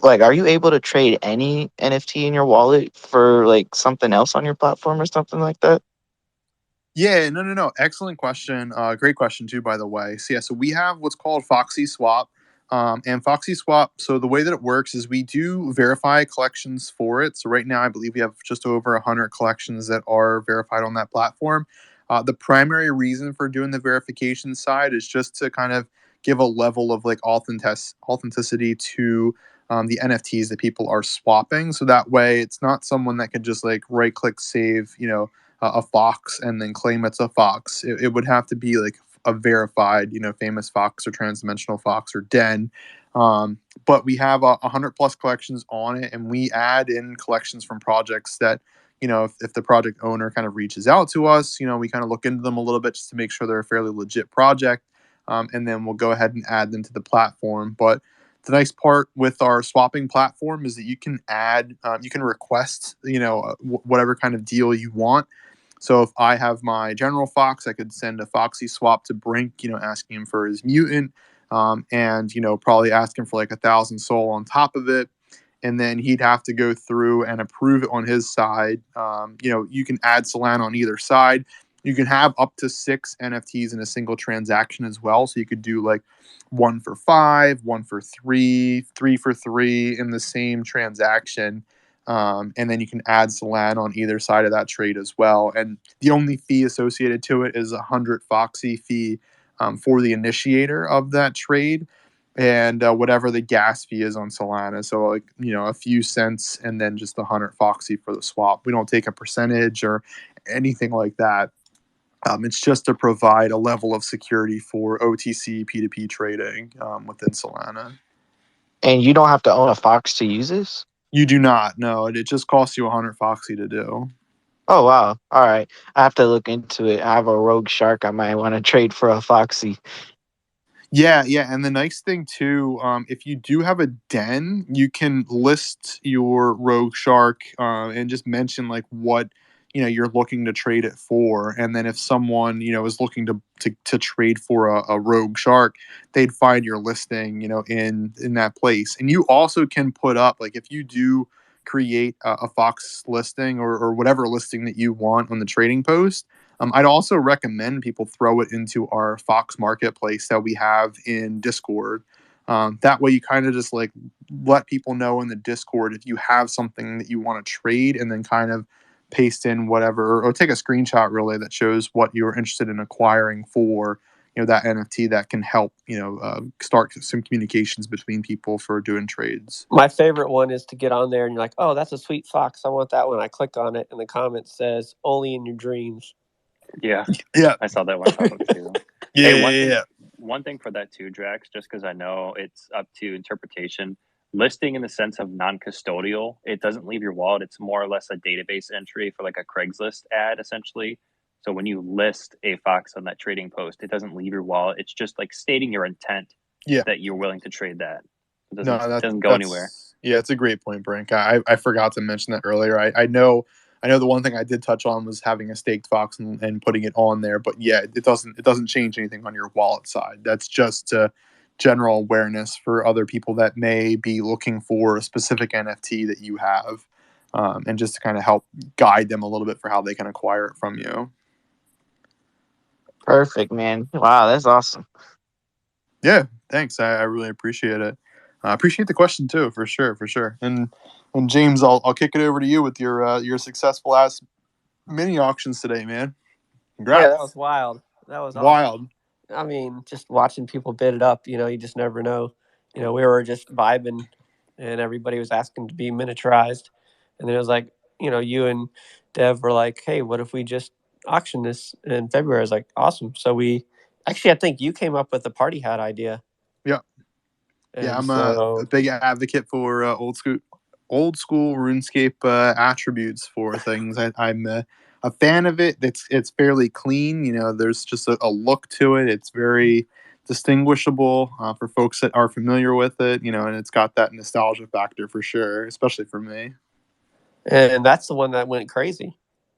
Like, are you able to trade any NFT in your wallet for like something else on your platform or something like that? Yeah, no. Excellent question. Great question too, by the way. So we have what's called Foxy Swap. And Foxy Swap, so the way that it works is we do verify collections for it. So right now, I believe we have just over 100 collections that are verified on that platform. The primary reason for doing the verification side is just to kind of give a level of like authenticity to the NFTs that people are swapping. So that way, it's not someone that could just like right click save, a fox and then claim it's a fox. It would have to be like a verified, famous fox or transdimensional fox or den. But we have 100 plus collections on it, and we add in collections from projects that, if the project owner kind of reaches out to us, we kind of look into them a little bit just to make sure they're a fairly legit project. And then we'll go ahead and add them to the platform. But the nice part with our swapping platform is that you can you can request, whatever kind of deal you want. So if I have my general fox, I could send a Foxy swap to Brink, asking him for his mutant, and probably ask him for like 1,000 soul on top of it, and then he'd have to go through and approve it on his side. You can add Solana on either side. You can have up to 6 NFTs in a single transaction as well. So you could do like 1 for 5, 1 for 3, 3 for 3 in the same transaction. And then you can add Solana on either side of that trade as well. And the only fee associated to it is 100 Foxy fee for the initiator of that trade, and whatever the gas fee is on Solana. So like, a few cents and then just 100 Foxy for the swap. We don't take a percentage or anything like that. It's just to provide a level of security for OTC P2P trading within Solana. And you don't have to own a fox to use this? You do not. No, it just costs you 100 Foxy to do. Oh, wow. All right. I have to look into it. I have a rogue shark. I might want to trade for a Foxy. Yeah. And the nice thing too, if you do have a den, you can list your rogue shark and just mention like what you're looking to trade it for, and then if someone is looking to trade for a rogue shark, they'd find your listing in that place. And you also can put up, like, if you do create a Fox listing or whatever listing that you want on the trading post, I'd also recommend people throw it into our Fox marketplace that we have in Discord. That way you kind of just like let people know in the Discord if you have something that you want to trade, and then kind of paste in whatever, or take a screenshot really that shows what you're interested in acquiring for that NFT that can help start some communications between people for doing trades. My favorite one is to get on there and you're like, oh, that's a sweet fox, I want that one. I click on it and the comment says only in your dreams. Yeah, I saw that one pop up too. One thing for that too, Drax, just because I know it's up to interpretation. Listing in the sense of non-custodial, it doesn't leave your wallet. It's more or less a database entry for like a Craigslist ad, essentially. So when you list a Fox on that trading post, it doesn't leave your wallet. It's just like stating your intent that you're willing to trade that. It doesn't go anywhere. Yeah, it's a great point, Brink. I forgot to mention that earlier. I know the one thing I did touch on was having a staked Fox and putting it on there, but yeah, it doesn't change anything on your wallet side. That's just general awareness for other people that may be looking for a specific NFT that you have, and just to kind of help guide them a little bit for how they can acquire it from you. Perfect, man. Wow, that's awesome. Yeah, thanks. I really appreciate it. I appreciate the question too, for sure. And James, I'll kick it over to you with your successful ass mini auctions today, man. Congrats. Yeah, that was wild. That was wild. Awesome. I mean, just watching people bid it up, you just never know. We were just vibing and everybody was asking to be miniaturized. And then it was like, you and Dev were like, hey, what if we just auction this in February? I was like, awesome. So I think you came up with the party hat idea. Yeah. And I'm a big advocate for old school RuneScape attributes for things. I'm a fan of it. It's fairly clean. There's just a look to it. It's very distinguishable for folks that are familiar with it. And it's got that nostalgia factor for sure, especially for me. And that's the one that went crazy.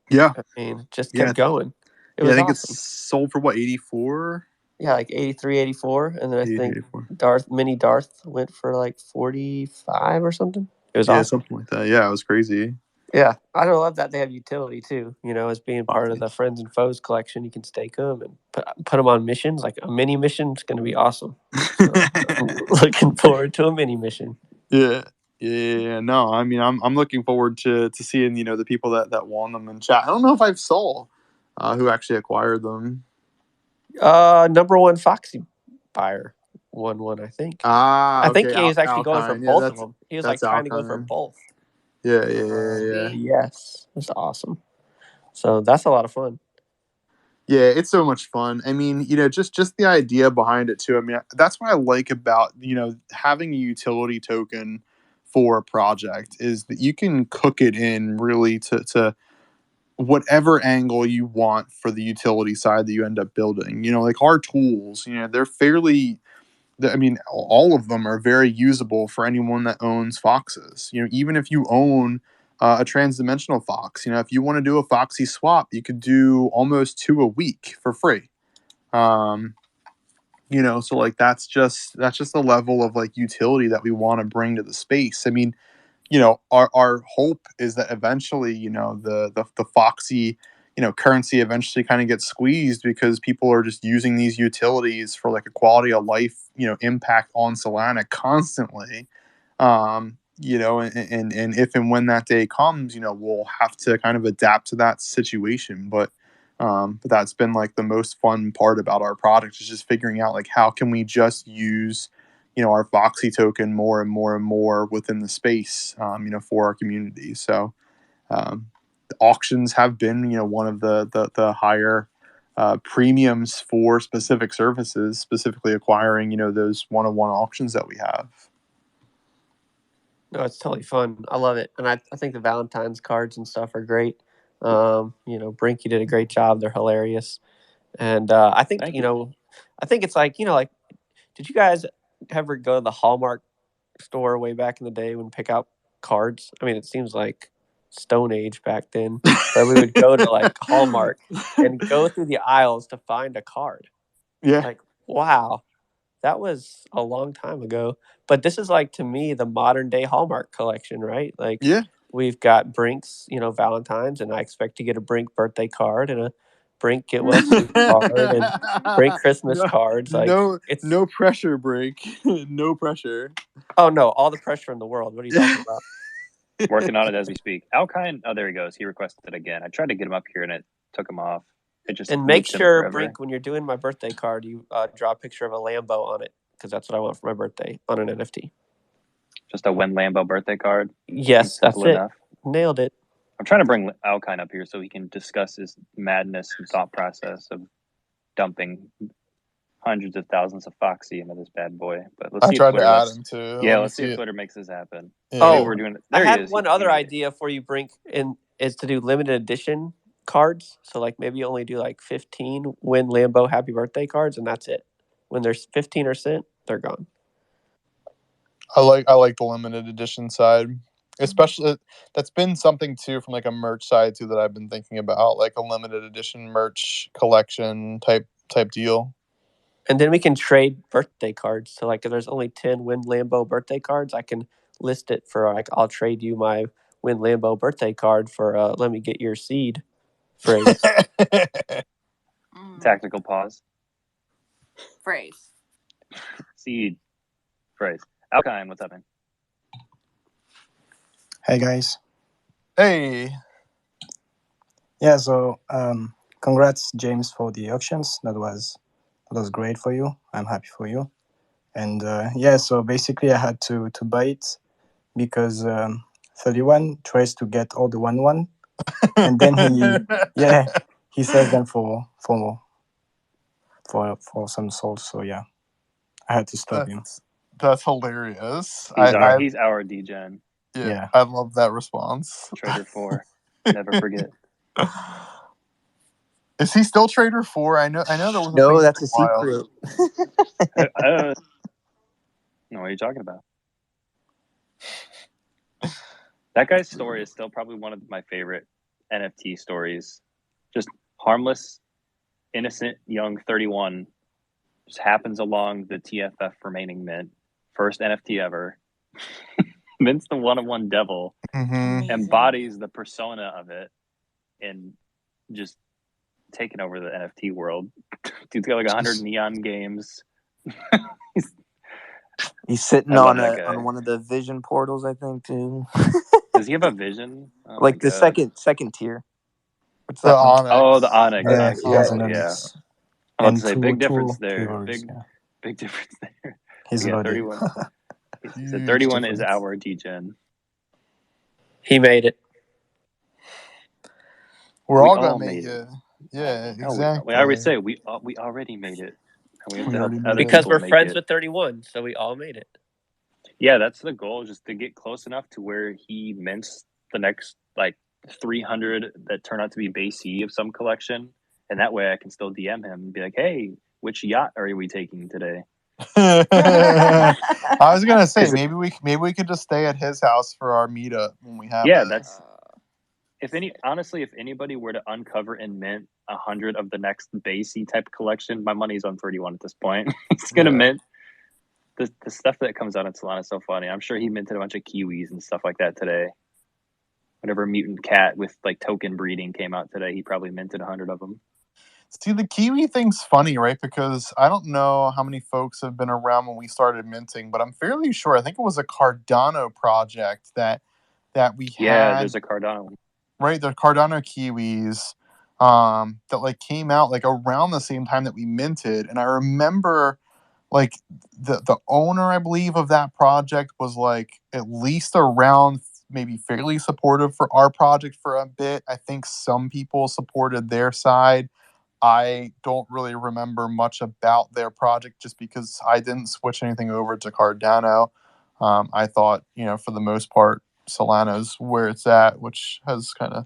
Yeah, I mean, just kept going. I think awesome. It's sold for what, 84? Yeah, like 83, 84. And then I think 84. Mini Darth went for like 45 or something. It was awesome. Something like that. Yeah, it was crazy. Yeah, I love that they have utility too. As being part of the Friends and Foes collection, you can stake them and put them on missions. Like a mini mission is going to be awesome. So I'm looking forward to a mini mission. Yeah. No, I mean, I'm looking forward to seeing the people that won them in chat. I don't know if I saw who actually acquired them. Number one Foxy buyer won one, I think. Okay. I think he was actually going for both of them. He was like trying to go for both. Yeah. Yes, it's awesome. So that's a lot of fun. Yeah, it's so much fun. I mean, just the idea behind it too. I mean, that's what I like about having a utility token for a project is that you can cook it in really to whatever angle you want for the utility side that you end up building. Like our tools, they're fairly. I mean, all of them are very usable for anyone that owns Foxes. Even if you own a transdimensional Fox, if you want to do a Foxy swap, you could do almost 2 a week for free. So like that's just the level of like utility that we want to bring to the space. I mean, our hope is that eventually, the Foxy, currency eventually kind of gets squeezed because people are just using these utilities for like a quality of life, impact on Solana constantly. And if and when that day comes, we'll have to kind of adapt to that situation. But that's been like the most fun part about our product is just figuring out like how can we just use our Foxy token more and more and more within the space, for our community. So auctions have been, one of the higher premiums for specific services, specifically acquiring, those one-on-one auctions that we have. No, it's totally fun. I love it. And I think the Valentine's cards and stuff are great. Brink, you did a great job. They're hilarious. And I think, I think it's like, did you guys ever go to the Hallmark store way back in the day when pick out cards? I mean, it seems like Stone Age back then, but we would go to like Hallmark and go through the aisles to find a card. Yeah. Like, wow, that was a long time ago. But this is like, to me, the modern day Hallmark collection, right? Like, yeah, we've got Brink's, Valentine's, and I expect to get a Brink birthday card and a Brink get well soon card and Brink Christmas cards. Like, no pressure, Brink. No pressure. Oh no, all the pressure in the world. What are you talking about? Working on it as we speak. Alkine, oh, there he goes. He requested it again. I tried to get him up here and it took him off. It just and make loops him sure, forever. Brink, when you're doing my birthday card, you draw a picture of a Lambo on it, because that's what I want for my birthday on an NFT. Just a When Lambo birthday card. Yes, that's it. Enough. Nailed it. I'm trying to bring Alkine up here so he can discuss his madness and thought process of dumping hundreds of thousands of Foxy into this bad boy. But let's see. I tried to add him too. Yeah, let's see if Twitter makes this happen. Yeah. We're doing it. I had one other idea for you, Brink, and is to do limited edition cards. So like maybe only do like 15 Win Lambo Happy Birthday cards, and that's it. When there's 15 are sent, they're gone. I like the limited edition side. Especially, that's been something too from like a merch side too that I've been thinking about, like a limited edition merch collection type deal. And then we can trade birthday cards. So like if there's only 10 Win Lambo birthday cards, I can list it for like I'll trade you my Win Lambo birthday card for let me get your seed phrase. Tactical pause. Phrase. Seed phrase. Alkine, what's up, man? Hey guys. Hey. Yeah, so congrats James for the auctions. That was great for you. I'm happy for you. And so basically I had to buy it because 31 tries to get all the 1-1 and then he sells them for some salt. So yeah, I had to stop him. That's hilarious. He's our degen. Yeah, I love that response. Trader 4. Never forget. Is he still Trader 4? I know there was No, that's a secret. No, what are you talking about? That guy's story is still probably one of my favorite NFT stories. Just harmless, innocent, young 31 just happens along the TFF remaining mint. First NFT ever. Mints the one-on-one devil. Mm-hmm. Embodies the persona of it. And just taking over the NFT world. Dude's got like 100 neon games. He's sitting on one of the vision portals, I think, too. Does he have a vision? Oh, like the second tier. What's that? Onyx. Oh, the Onyx. Yeah, he has an Onyx. Onyx. I was about to say big difference there. Big difference there. He's 31. He said 31 is our degen. He made it. We're all gonna make it. Yeah, exactly. I always say we already made it. And we have to help other because people we're friends with 31, so we all made it. Yeah, that's the goal, just to get close enough to where he mints the next like 300 that turn out to be base E of some collection, and that way I can still DM him and be like, "Hey, which yacht are we taking today?" I was gonna say maybe we could just stay at his house for our meetup when we have. Yeah, that's. If anybody were to uncover and mint 100 of the next basey type collection, my money's on 31 at this point. He's gonna mint the stuff that comes out in Solana is so funny. I'm sure he minted a bunch of kiwis and stuff like that today. Whenever Mutant Cat with like token breeding came out today, he probably minted 100 of them. See, the kiwi thing's funny, right? Because I don't know how many folks have been around when we started minting, but I'm fairly sure. I think it was a Cardano project that we had. Yeah, there's a Cardano one. Right, the Cardano kiwis that like came out like around the same time that we minted, and I remember like the owner, I believe, of that project was like at least around maybe fairly supportive for our project for a bit. I think some people supported their side. I don't really remember much about their project just because I didn't switch anything over to Cardano. I thought, for the most part, Solana's where it's at, which has kind of,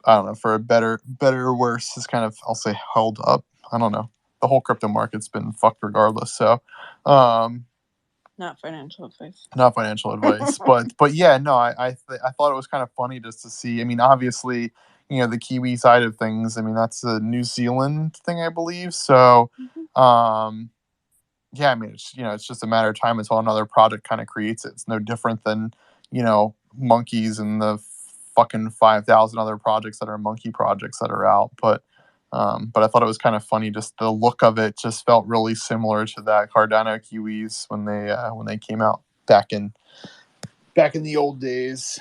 I don't know, for a better or worse, has kind of, I'll say, held up. I don't know. The whole crypto market's been fucked regardless. So, not financial advice. Not financial advice, but yeah, no, I thought it was kind of funny just to see. I mean, obviously, the Kiwi side of things. I mean, that's a New Zealand thing, I believe. So, yeah, I mean, it's just a matter of time until another project kind of creates it. It's no different than, monkeys and the fucking 5,000 other projects that are monkey projects that are out. But I thought it was kind of funny. Just the look of it just felt really similar to that Cardano Kiwis when they came out back in the old days.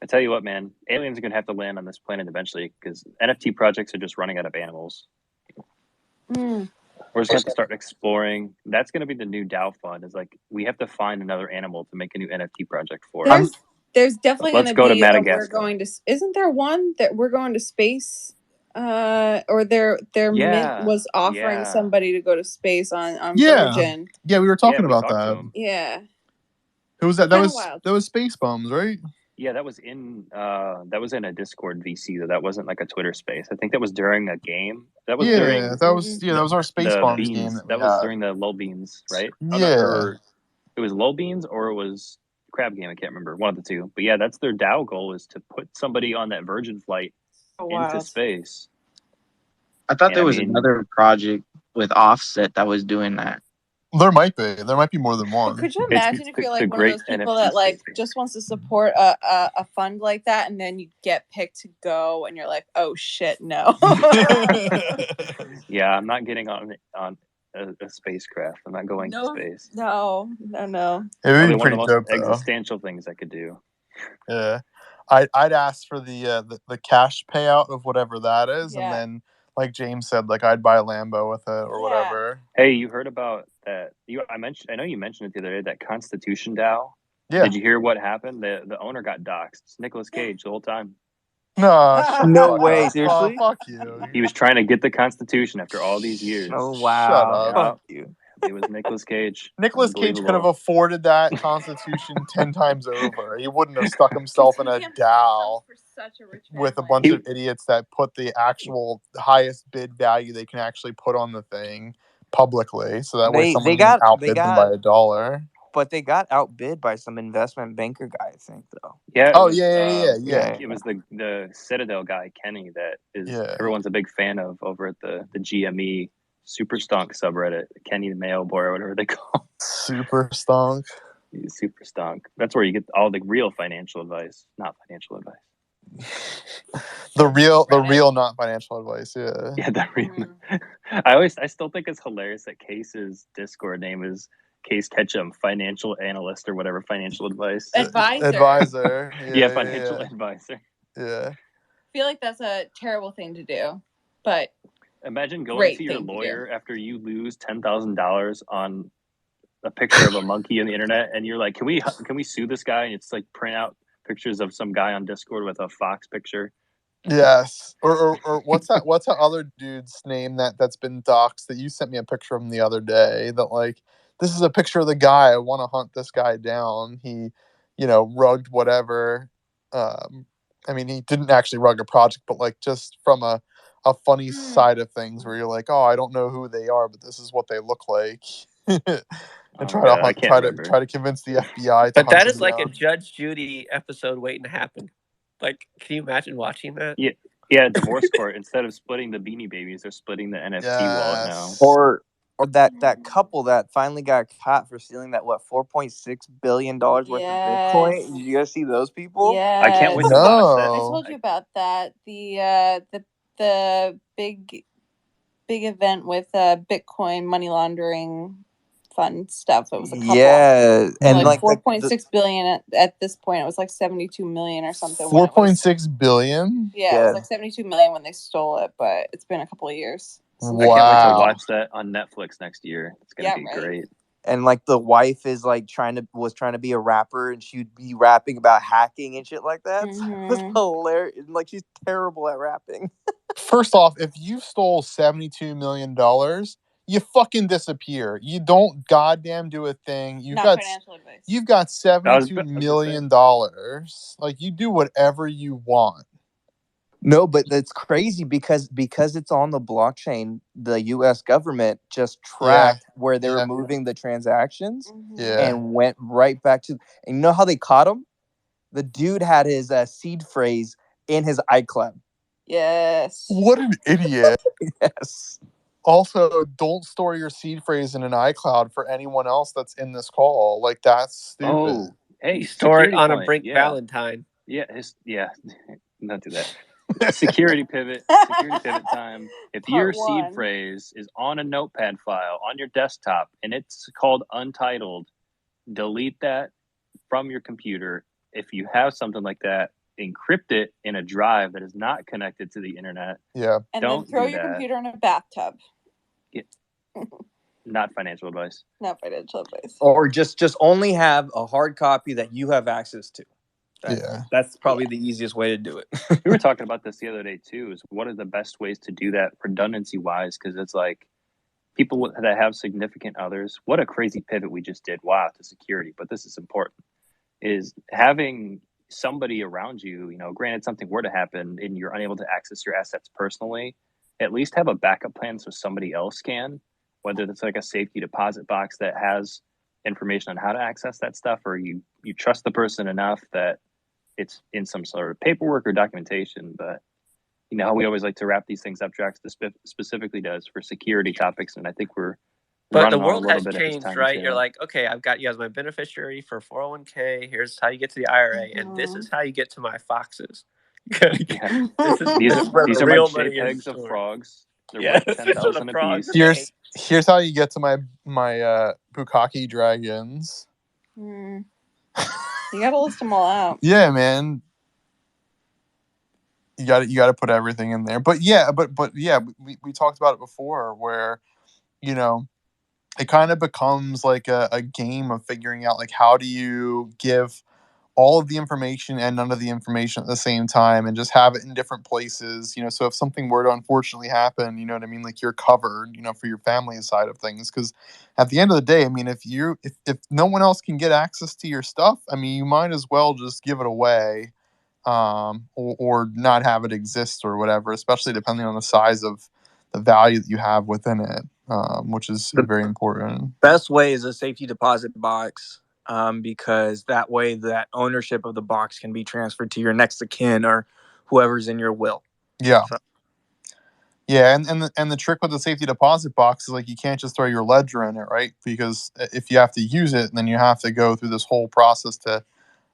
I tell you what, man, aliens are gonna have to land on this planet eventually because NFT projects are just running out of animals. Mm. We're just going to start exploring. That's going to be the new DAO fund. Is like we have to find another animal to make a new NFT project for. There's definitely Let's going go to to Madagascar. we're going to. Isn't there one that we're going to space? Or their mint was offering somebody to go to space on Virgin. Yeah, we were talking we about talked to that. him. Yeah. Who was that? That was Space Bums, right? Yeah, that was in a Discord VC. That wasn't like a Twitter space. I think that was during a game. That was during that was our Space Bums beans. game. That was during the Lull Beans, right? Yeah. It was Lull Beans or it was Crab Game. I can't remember. One of the two. But yeah, that's their DAO goal is to put somebody on that Virgin flight into space. I thought there was another project with Offset that was doing that. There might be. There might be more than one. But could you imagine if you're like one of those people that like just wants to support a fund like that, and then you get picked to go, and you're like, oh shit, no. Yeah, I'm not getting on a spacecraft. I'm not going to space. No. It would be one pretty of the dope, most existential things I could do. Yeah, I'd ask for the cash payout of whatever that is, and then, like James said, like I'd buy a Lambo with it or whatever. Hey, you heard about that? I know you mentioned it the other day. That Constitution DAO. Yeah. Did you hear what happened? The owner got doxxed. It's Nicolas Cage the whole time. No way. Seriously? Fuck you. He was trying to get the Constitution after all these years. Oh wow! Shut up. Fuck you. It was Nicolas Cage. Nicolas Cage could have afforded that Constitution 10 times over. He wouldn't have stuck himself in a DAO with a bunch of idiots that put the actual highest bid value they can actually put on the thing publicly. So that way someone can outbid them by $1. But they got outbid by some investment banker guy, I think, though. Yeah. Yeah. It was the Citadel guy, Kenny, that is everyone's a big fan of over at the GME Super Stonk subreddit, Kenny the Mail Boy or whatever they call. Super Stonk. Super Stonk. That's where you get all the real financial advice, not financial advice. The real not financial advice. Yeah. Yeah, the real. I still think it's hilarious that Case's Discord name is Case Ketchum, financial analyst or whatever, financial advice. Advisor. Yeah, financial advisor. Yeah. I feel like that's a terrible thing to do, but imagine going to your lawyer after you lose $10,000 on a picture of a monkey on the internet, and you're like, "Can we sue this guy?" And it's like print out pictures of some guy on Discord with a fox picture. Yes, or what's that other dude's name that's been doxxed that you sent me a picture of him the other day? That like, this is a picture of the guy. I want to hunt this guy down. He, rugged whatever. I mean, he didn't actually rug a project, but like just from a funny side of things, where you're like, oh, I don't know who they are, but this is what they look like, and try to convince the FBI. But that is like a Judge Judy episode waiting to happen. Like, can you imagine watching that? Yeah, divorce court. Instead of splitting the Beanie Babies, they're splitting the NFT wallet now. Or that couple that finally got caught for stealing that $4.6 billion worth of Bitcoin. Did you guys see those people? Yeah, I can't wait to watch that. I told you about that. The big event with Bitcoin money laundering fund stuff. It was a couple. Yeah, and like 4.6 billion at this point. It was like 72 million or something. 4.6 billion. Yeah, it was like 72 million when they stole it, but it's been a couple of years. Wow. I can't wait to watch that on Netflix next year. It's gonna be great. And like the wife is like trying to be a rapper, and she'd be rapping about hacking and shit like that. So it was hilarious. Like she's terrible at rapping. First off, if you stole $72 million, you fucking disappear. You don't goddamn do a thing. You've got $72 million. Like you do whatever you want. No, but that's crazy because it's on the blockchain. The U.S. government just tracked where they were moving the transactions and went right back to. And you know how they caught him? The dude had his seed phrase in his iCloud. Yes. What an idiot. Yes. Also, don't store your seed phrase in an iCloud for anyone else that's in this call. Like that's stupid. Oh, hey, store it on a Brink Valentine. Yeah, not do that. Security pivot time. If your seed phrase is on a notepad file on your desktop and it's called Untitled, delete that from your computer. If you have something like that, encrypt it in a drive that is not connected to the internet. Yeah. And then throw your computer in a bathtub. Not financial advice. Not financial advice. Or just only have a hard copy that you have access to. That's probably the easiest way to do it. We were talking about this the other day too, is what are the best ways to do that redundancy wise? Because it's like people that have significant others, what a crazy pivot we just did. Wow, to security. But this is important, is having somebody around you, you know, granted something were to happen and you're unable to access your assets personally, at least have a backup plan so somebody else can, whether it's like a safety deposit box that has information on how to access that stuff, or you trust the person enough that it's in some sort of paperwork or documentation. But you know how we always like to wrap these things up, Drax specifically does for security topics, and I think we're but the world has changed, right? Too. You're like, okay, I've got you as my beneficiary for 401k. Here's how you get to the IRA, and this is how you get to my Foxes. These are my JPEGs of frogs. They're worth 10,000 apiece. Here's how you get to my Bukkake dragons. You gotta list them all out. Yeah, man. You got to put everything in there. But yeah, we talked about it before, where you know it kind of becomes like a game of figuring out like how do you give all of the information and none of the information at the same time and just have it in different places, you know, so if something were to unfortunately happen, you know what I mean, like you're covered, you know, for your family side of things. Because at the end of the day, I mean, if no one else can get access to your stuff, I mean, you might as well just give it away, or not have it exist or whatever, especially depending on the size of the value that you have within it, which is very important. Best way is a safety deposit box, because that way that ownership of the box can be transferred to your next of kin or whoever's in your will. Yeah. So. Yeah, and the trick with the safety deposit box is like you can't just throw your ledger in it, right? Because if you have to use it, then you have to go through this whole process to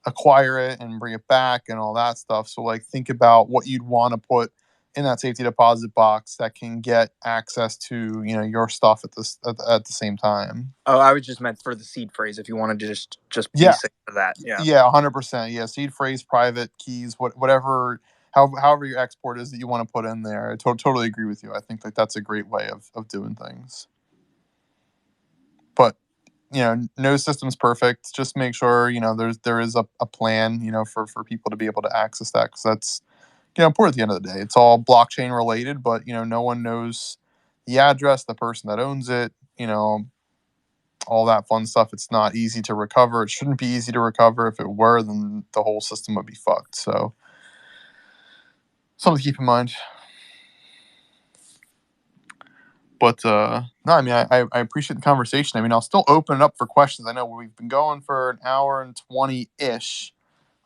acquire it and bring it back and all that stuff. So like think about what you'd want to put in that safety deposit box that can get access to, you know, your stuff at the same time. Oh, I was just meant for the seed phrase if you wanted to just be safe for that. Yeah. Yeah, 100%. Yeah, seed phrase, private keys, whatever, however your export is that you want to put in there. I totally agree with you. I think like that's a great way of doing things. But you know, no system's perfect. Just make sure, you know, there is a plan, you know, for people to be able to access that, because that's, you know, important at the end of the day. It's all blockchain related, but you know, no one knows the address, the person that owns it, you know, all that fun stuff. It's not easy to recover. It shouldn't be easy to recover. If it were, then the whole system would be fucked. So something to keep in mind. But no, I mean, I appreciate the conversation. I mean, I'll still open it up for questions. I know we've been going for an hour and 20-ish.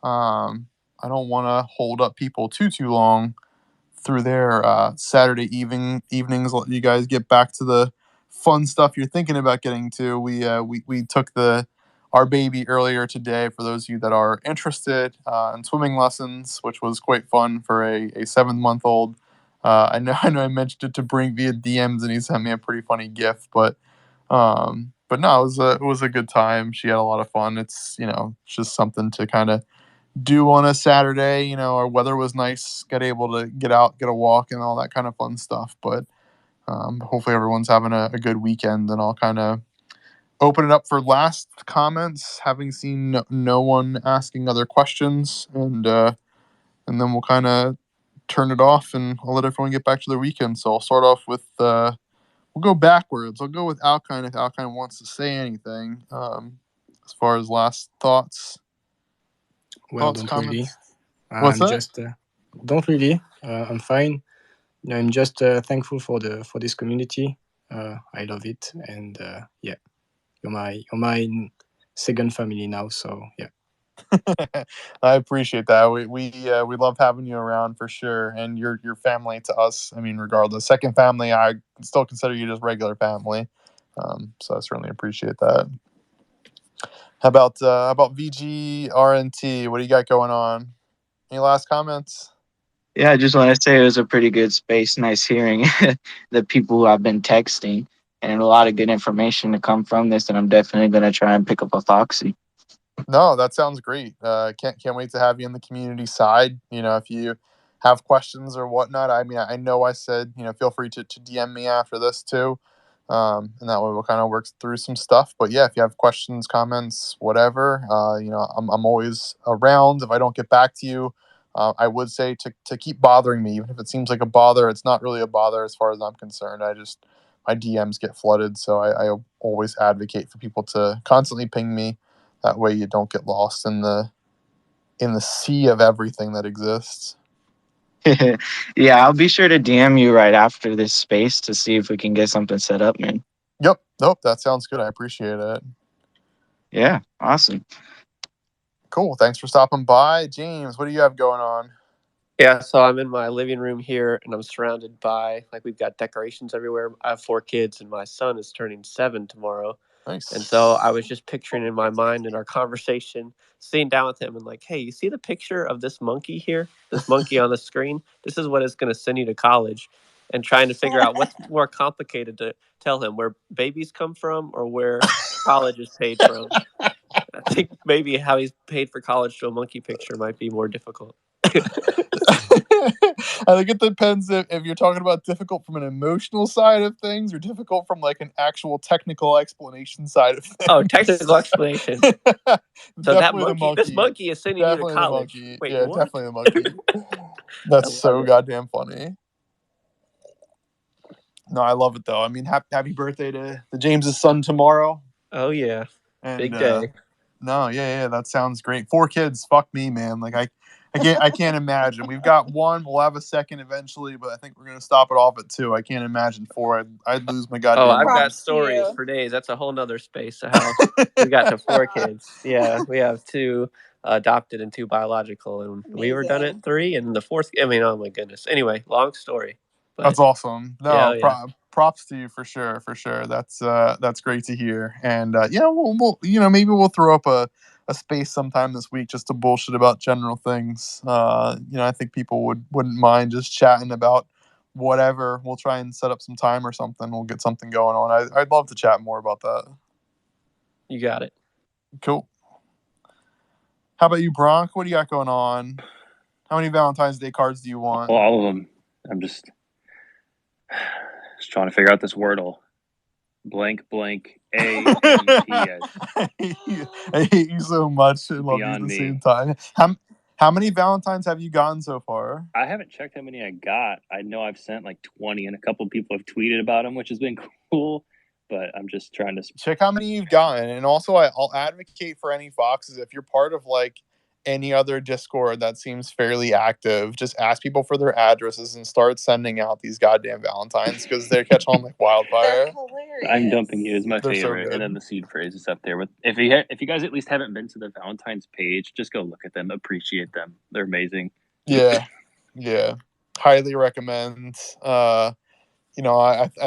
I don't want to hold up people too long through their Saturday evenings. Let you guys get back to the fun stuff you're thinking about getting to. We took our baby earlier today, for those of you that are interested, in swimming lessons, which was quite fun for a 7-month-old. I know I mentioned it to Brink via DMs, and he sent me a pretty funny GIF. But no, it was a good time. She had a lot of fun. It's, you know, just something to kind of do on a Saturday. You know, our weather was nice. Got able to get out, get a walk, and all that kind of fun stuff. But hopefully everyone's having a good weekend. And I'll kind of open it up for last comments, having seen no one asking other questions, and then we'll kind of turn it off, and I'll let everyone get back to their weekend. So I'll start off with we'll go backwards. I'll go with Alkine if Alkine wants to say anything as far as last thoughts. Well, don't really. What's that? Just don't really. I'm fine. I'm just thankful for this community. I love it, and yeah, you're my second family now. So yeah. I appreciate that. We love having you around for sure, and your family to us. I mean, regardless, second family. I still consider you just regular family. So I certainly appreciate that. How about VG RNT? What do you got going on? Any last comments? Yeah, I just want to say it was a pretty good space. Nice hearing the people who I've been texting, and a lot of good information to come from this. And I'm definitely going to try and pick up a Foxy. No, that sounds great. Can't wait to have you in the community side. If you have questions or whatnot, I mean, I know I said, feel free to DM me after this too. And that way we'll kind of work through some stuff. But yeah, if you have questions, comments, whatever, I'm always around. If I don't get back to you, I would say to keep bothering me, even if it seems like a bother. It's not really a bother as far as I'm concerned. My DMs get flooded, so I always advocate for people to constantly ping me. That way you don't get lost in the sea of everything that exists. Yeah, I'll be sure to DM you right after this space to see if we can get something set up, man. Yep. Nope. That sounds good. I appreciate it. Yeah. Awesome. Cool. Thanks for stopping by. James, what do you have going on? Yeah, so I'm in my living room here, and I'm surrounded by, we've got decorations everywhere. I have 4 kids, and my son is turning 7 tomorrow. Nice. And so I was just picturing in my mind in our conversation, sitting down with him and like, hey, you see the picture of this monkey here? This monkey on the screen? This is what is going to send you to college. And trying to figure out what's more complicated to tell him, where babies come from or where college is paid from. I think maybe how he's paid for college to a monkey picture might be more difficult. I think it depends if you're talking about difficult from an emotional side of things or difficult from like an actual technical explanation side of things. Oh, technical explanation. So this monkey is sending you to college. Wait, yeah, what? Definitely the monkey. That's so goddamn funny. No, I love it though. I mean, happy birthday to James's son tomorrow. Oh yeah, and, big day. No, yeah, that sounds great. 4 kids, fuck me, man. Like I can't imagine. We've got 1. We'll have a second eventually, but I think we're gonna stop it off at 2. I can't imagine 4. I'd lose my goddamn. Oh, I've got stories for days. That's a whole nother space of how we got to 4 kids. Yeah, we have 2 adopted and 2 biological, and we were done at 3, and the 4th. I mean, oh my goodness. Anyway, long story. But, that's awesome. No, yeah. Props to you for sure. That's great to hear. And we'll maybe we'll throw up a space sometime this week just to bullshit about general things. I think people wouldn't mind just chatting about whatever. We'll try and set up some time or something. We'll get something going on. I'd love to chat more about that. You got it. Cool. How about you, Bronk? What do you got going on? How many Valentine's Day cards do you want? Well, all of them. I'm just trying to figure out this Wordle. Blank A N T S. I hate you so much. I love you at the same time. How many Valentines have you gotten so far? I haven't checked how many I got. I know I've sent like 20, and a couple of people have tweeted about them, which has been cool. But I'm just trying to check how many you've gotten, and also I'll advocate for any Foxes if you're part of like any other Discord that seems fairly active. Just ask people for their addresses and start sending out these goddamn Valentines because they catch on like wildfire. I'm dumping you is my favorite, so and then the seed phrase is up there. With if you guys at least haven't been to the Valentine's page, just go look at them, appreciate them. They're amazing. Yeah, highly recommend. I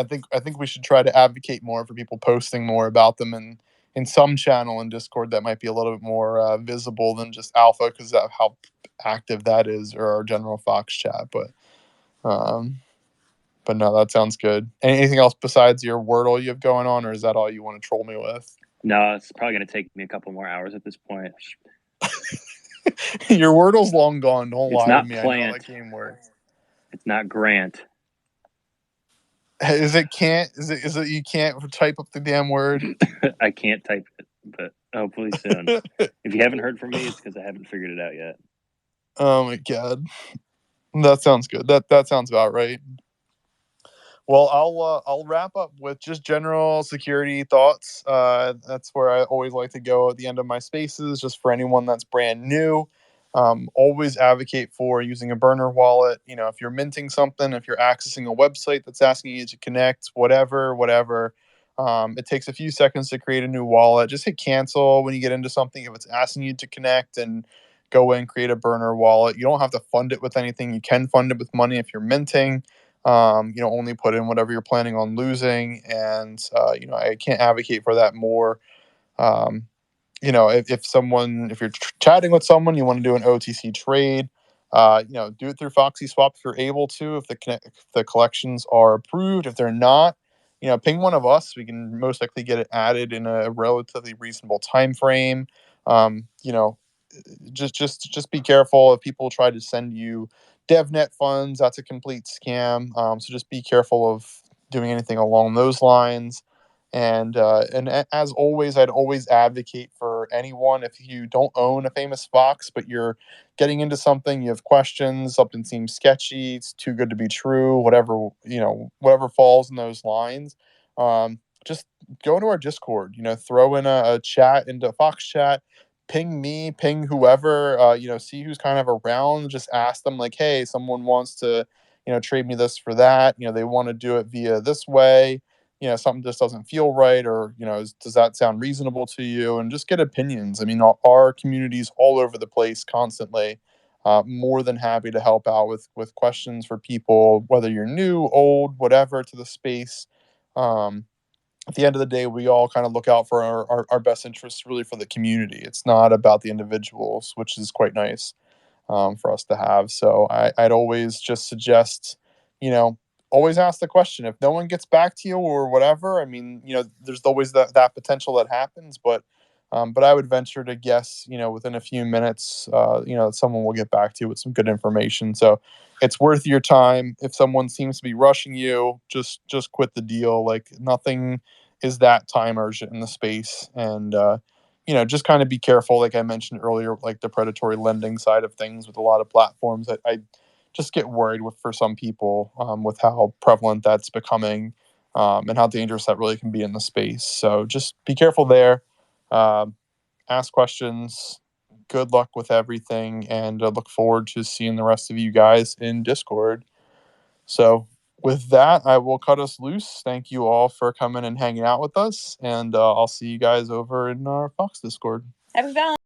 think we should try to advocate more for people posting more about them and in some channel in Discord that might be a little bit more visible than just Alpha because of how active that is, or our general Fox chat. But no, that sounds good. Anything else besides your Wordle you have going on, or is that all you want to troll me with? No, it's probably going to take me a couple more hours at this point. Your Wordle's long gone. Don't lie to me. Plant. I know how that game works. It's not Grant. Is it can't? Is it you can't type up the damn word? I can't type it, but hopefully soon. If you haven't heard from me, it's because I haven't figured it out yet. Oh my god, that sounds good. That sounds about right. Well, I'll wrap up with just general security thoughts. That's where I always like to go at the end of my spaces, just for anyone that's brand new. Always advocate for using a burner wallet. If you're minting something, if you're accessing a website that's asking you to connect, whatever, it takes a few seconds to create a new wallet. Just hit cancel when you get into something if it's asking you to connect, and go in, create a burner wallet. You don't have to fund it with anything. You can fund it with money if you're minting. Only put in whatever you're planning on losing. And, I can't advocate for that more. If you're chatting with someone, you want to do an OTC trade, do it through FoxySwap if you're able to, if the collections are approved. If they're not, ping one of us. We can most likely get it added in a relatively reasonable time frame. Just be careful if people try to send you DevNet funds. That's a complete scam. So just be careful of doing anything along those lines. And as always, I'd always advocate for anyone, if you don't own a famous Fox, but you're getting into something, you have questions, something seems sketchy, it's too good to be true, whatever falls in those lines, just go into our Discord, throw in a chat into Fox chat, ping me, ping whoever, see who's kind of around, just ask them like, hey, someone wants to, trade me this for that, they want to do it via this way, something just doesn't feel right, or, does that sound reasonable to you? And just get opinions. I mean, our community's all over the place constantly. More than happy to help out with questions for people, whether you're new, old, whatever, to the space. At the end of the day, we all kind of look out for our best interests, really, for the community. It's not about the individuals, which is quite nice for us to have. So I'd always just suggest, always ask the question. If no one gets back to you or whatever, I mean, there's always that potential that happens. But I would venture to guess, within a few minutes, someone will get back to you with some good information. So it's worth your time. If someone seems to be rushing you, just quit the deal. Like, nothing is that time urgent in the space. And just kind of be careful, like I mentioned earlier, like the predatory lending side of things with a lot of platforms. I just get worried for some people with how prevalent that's becoming, and how dangerous that really can be in the space. So just be careful there. Ask questions. Good luck with everything, and look forward to seeing the rest of you guys in Discord. So with that, I will cut us loose. Thank you all for coming and hanging out with us, and I'll see you guys over in our Fox Discord. Happy Valentine's.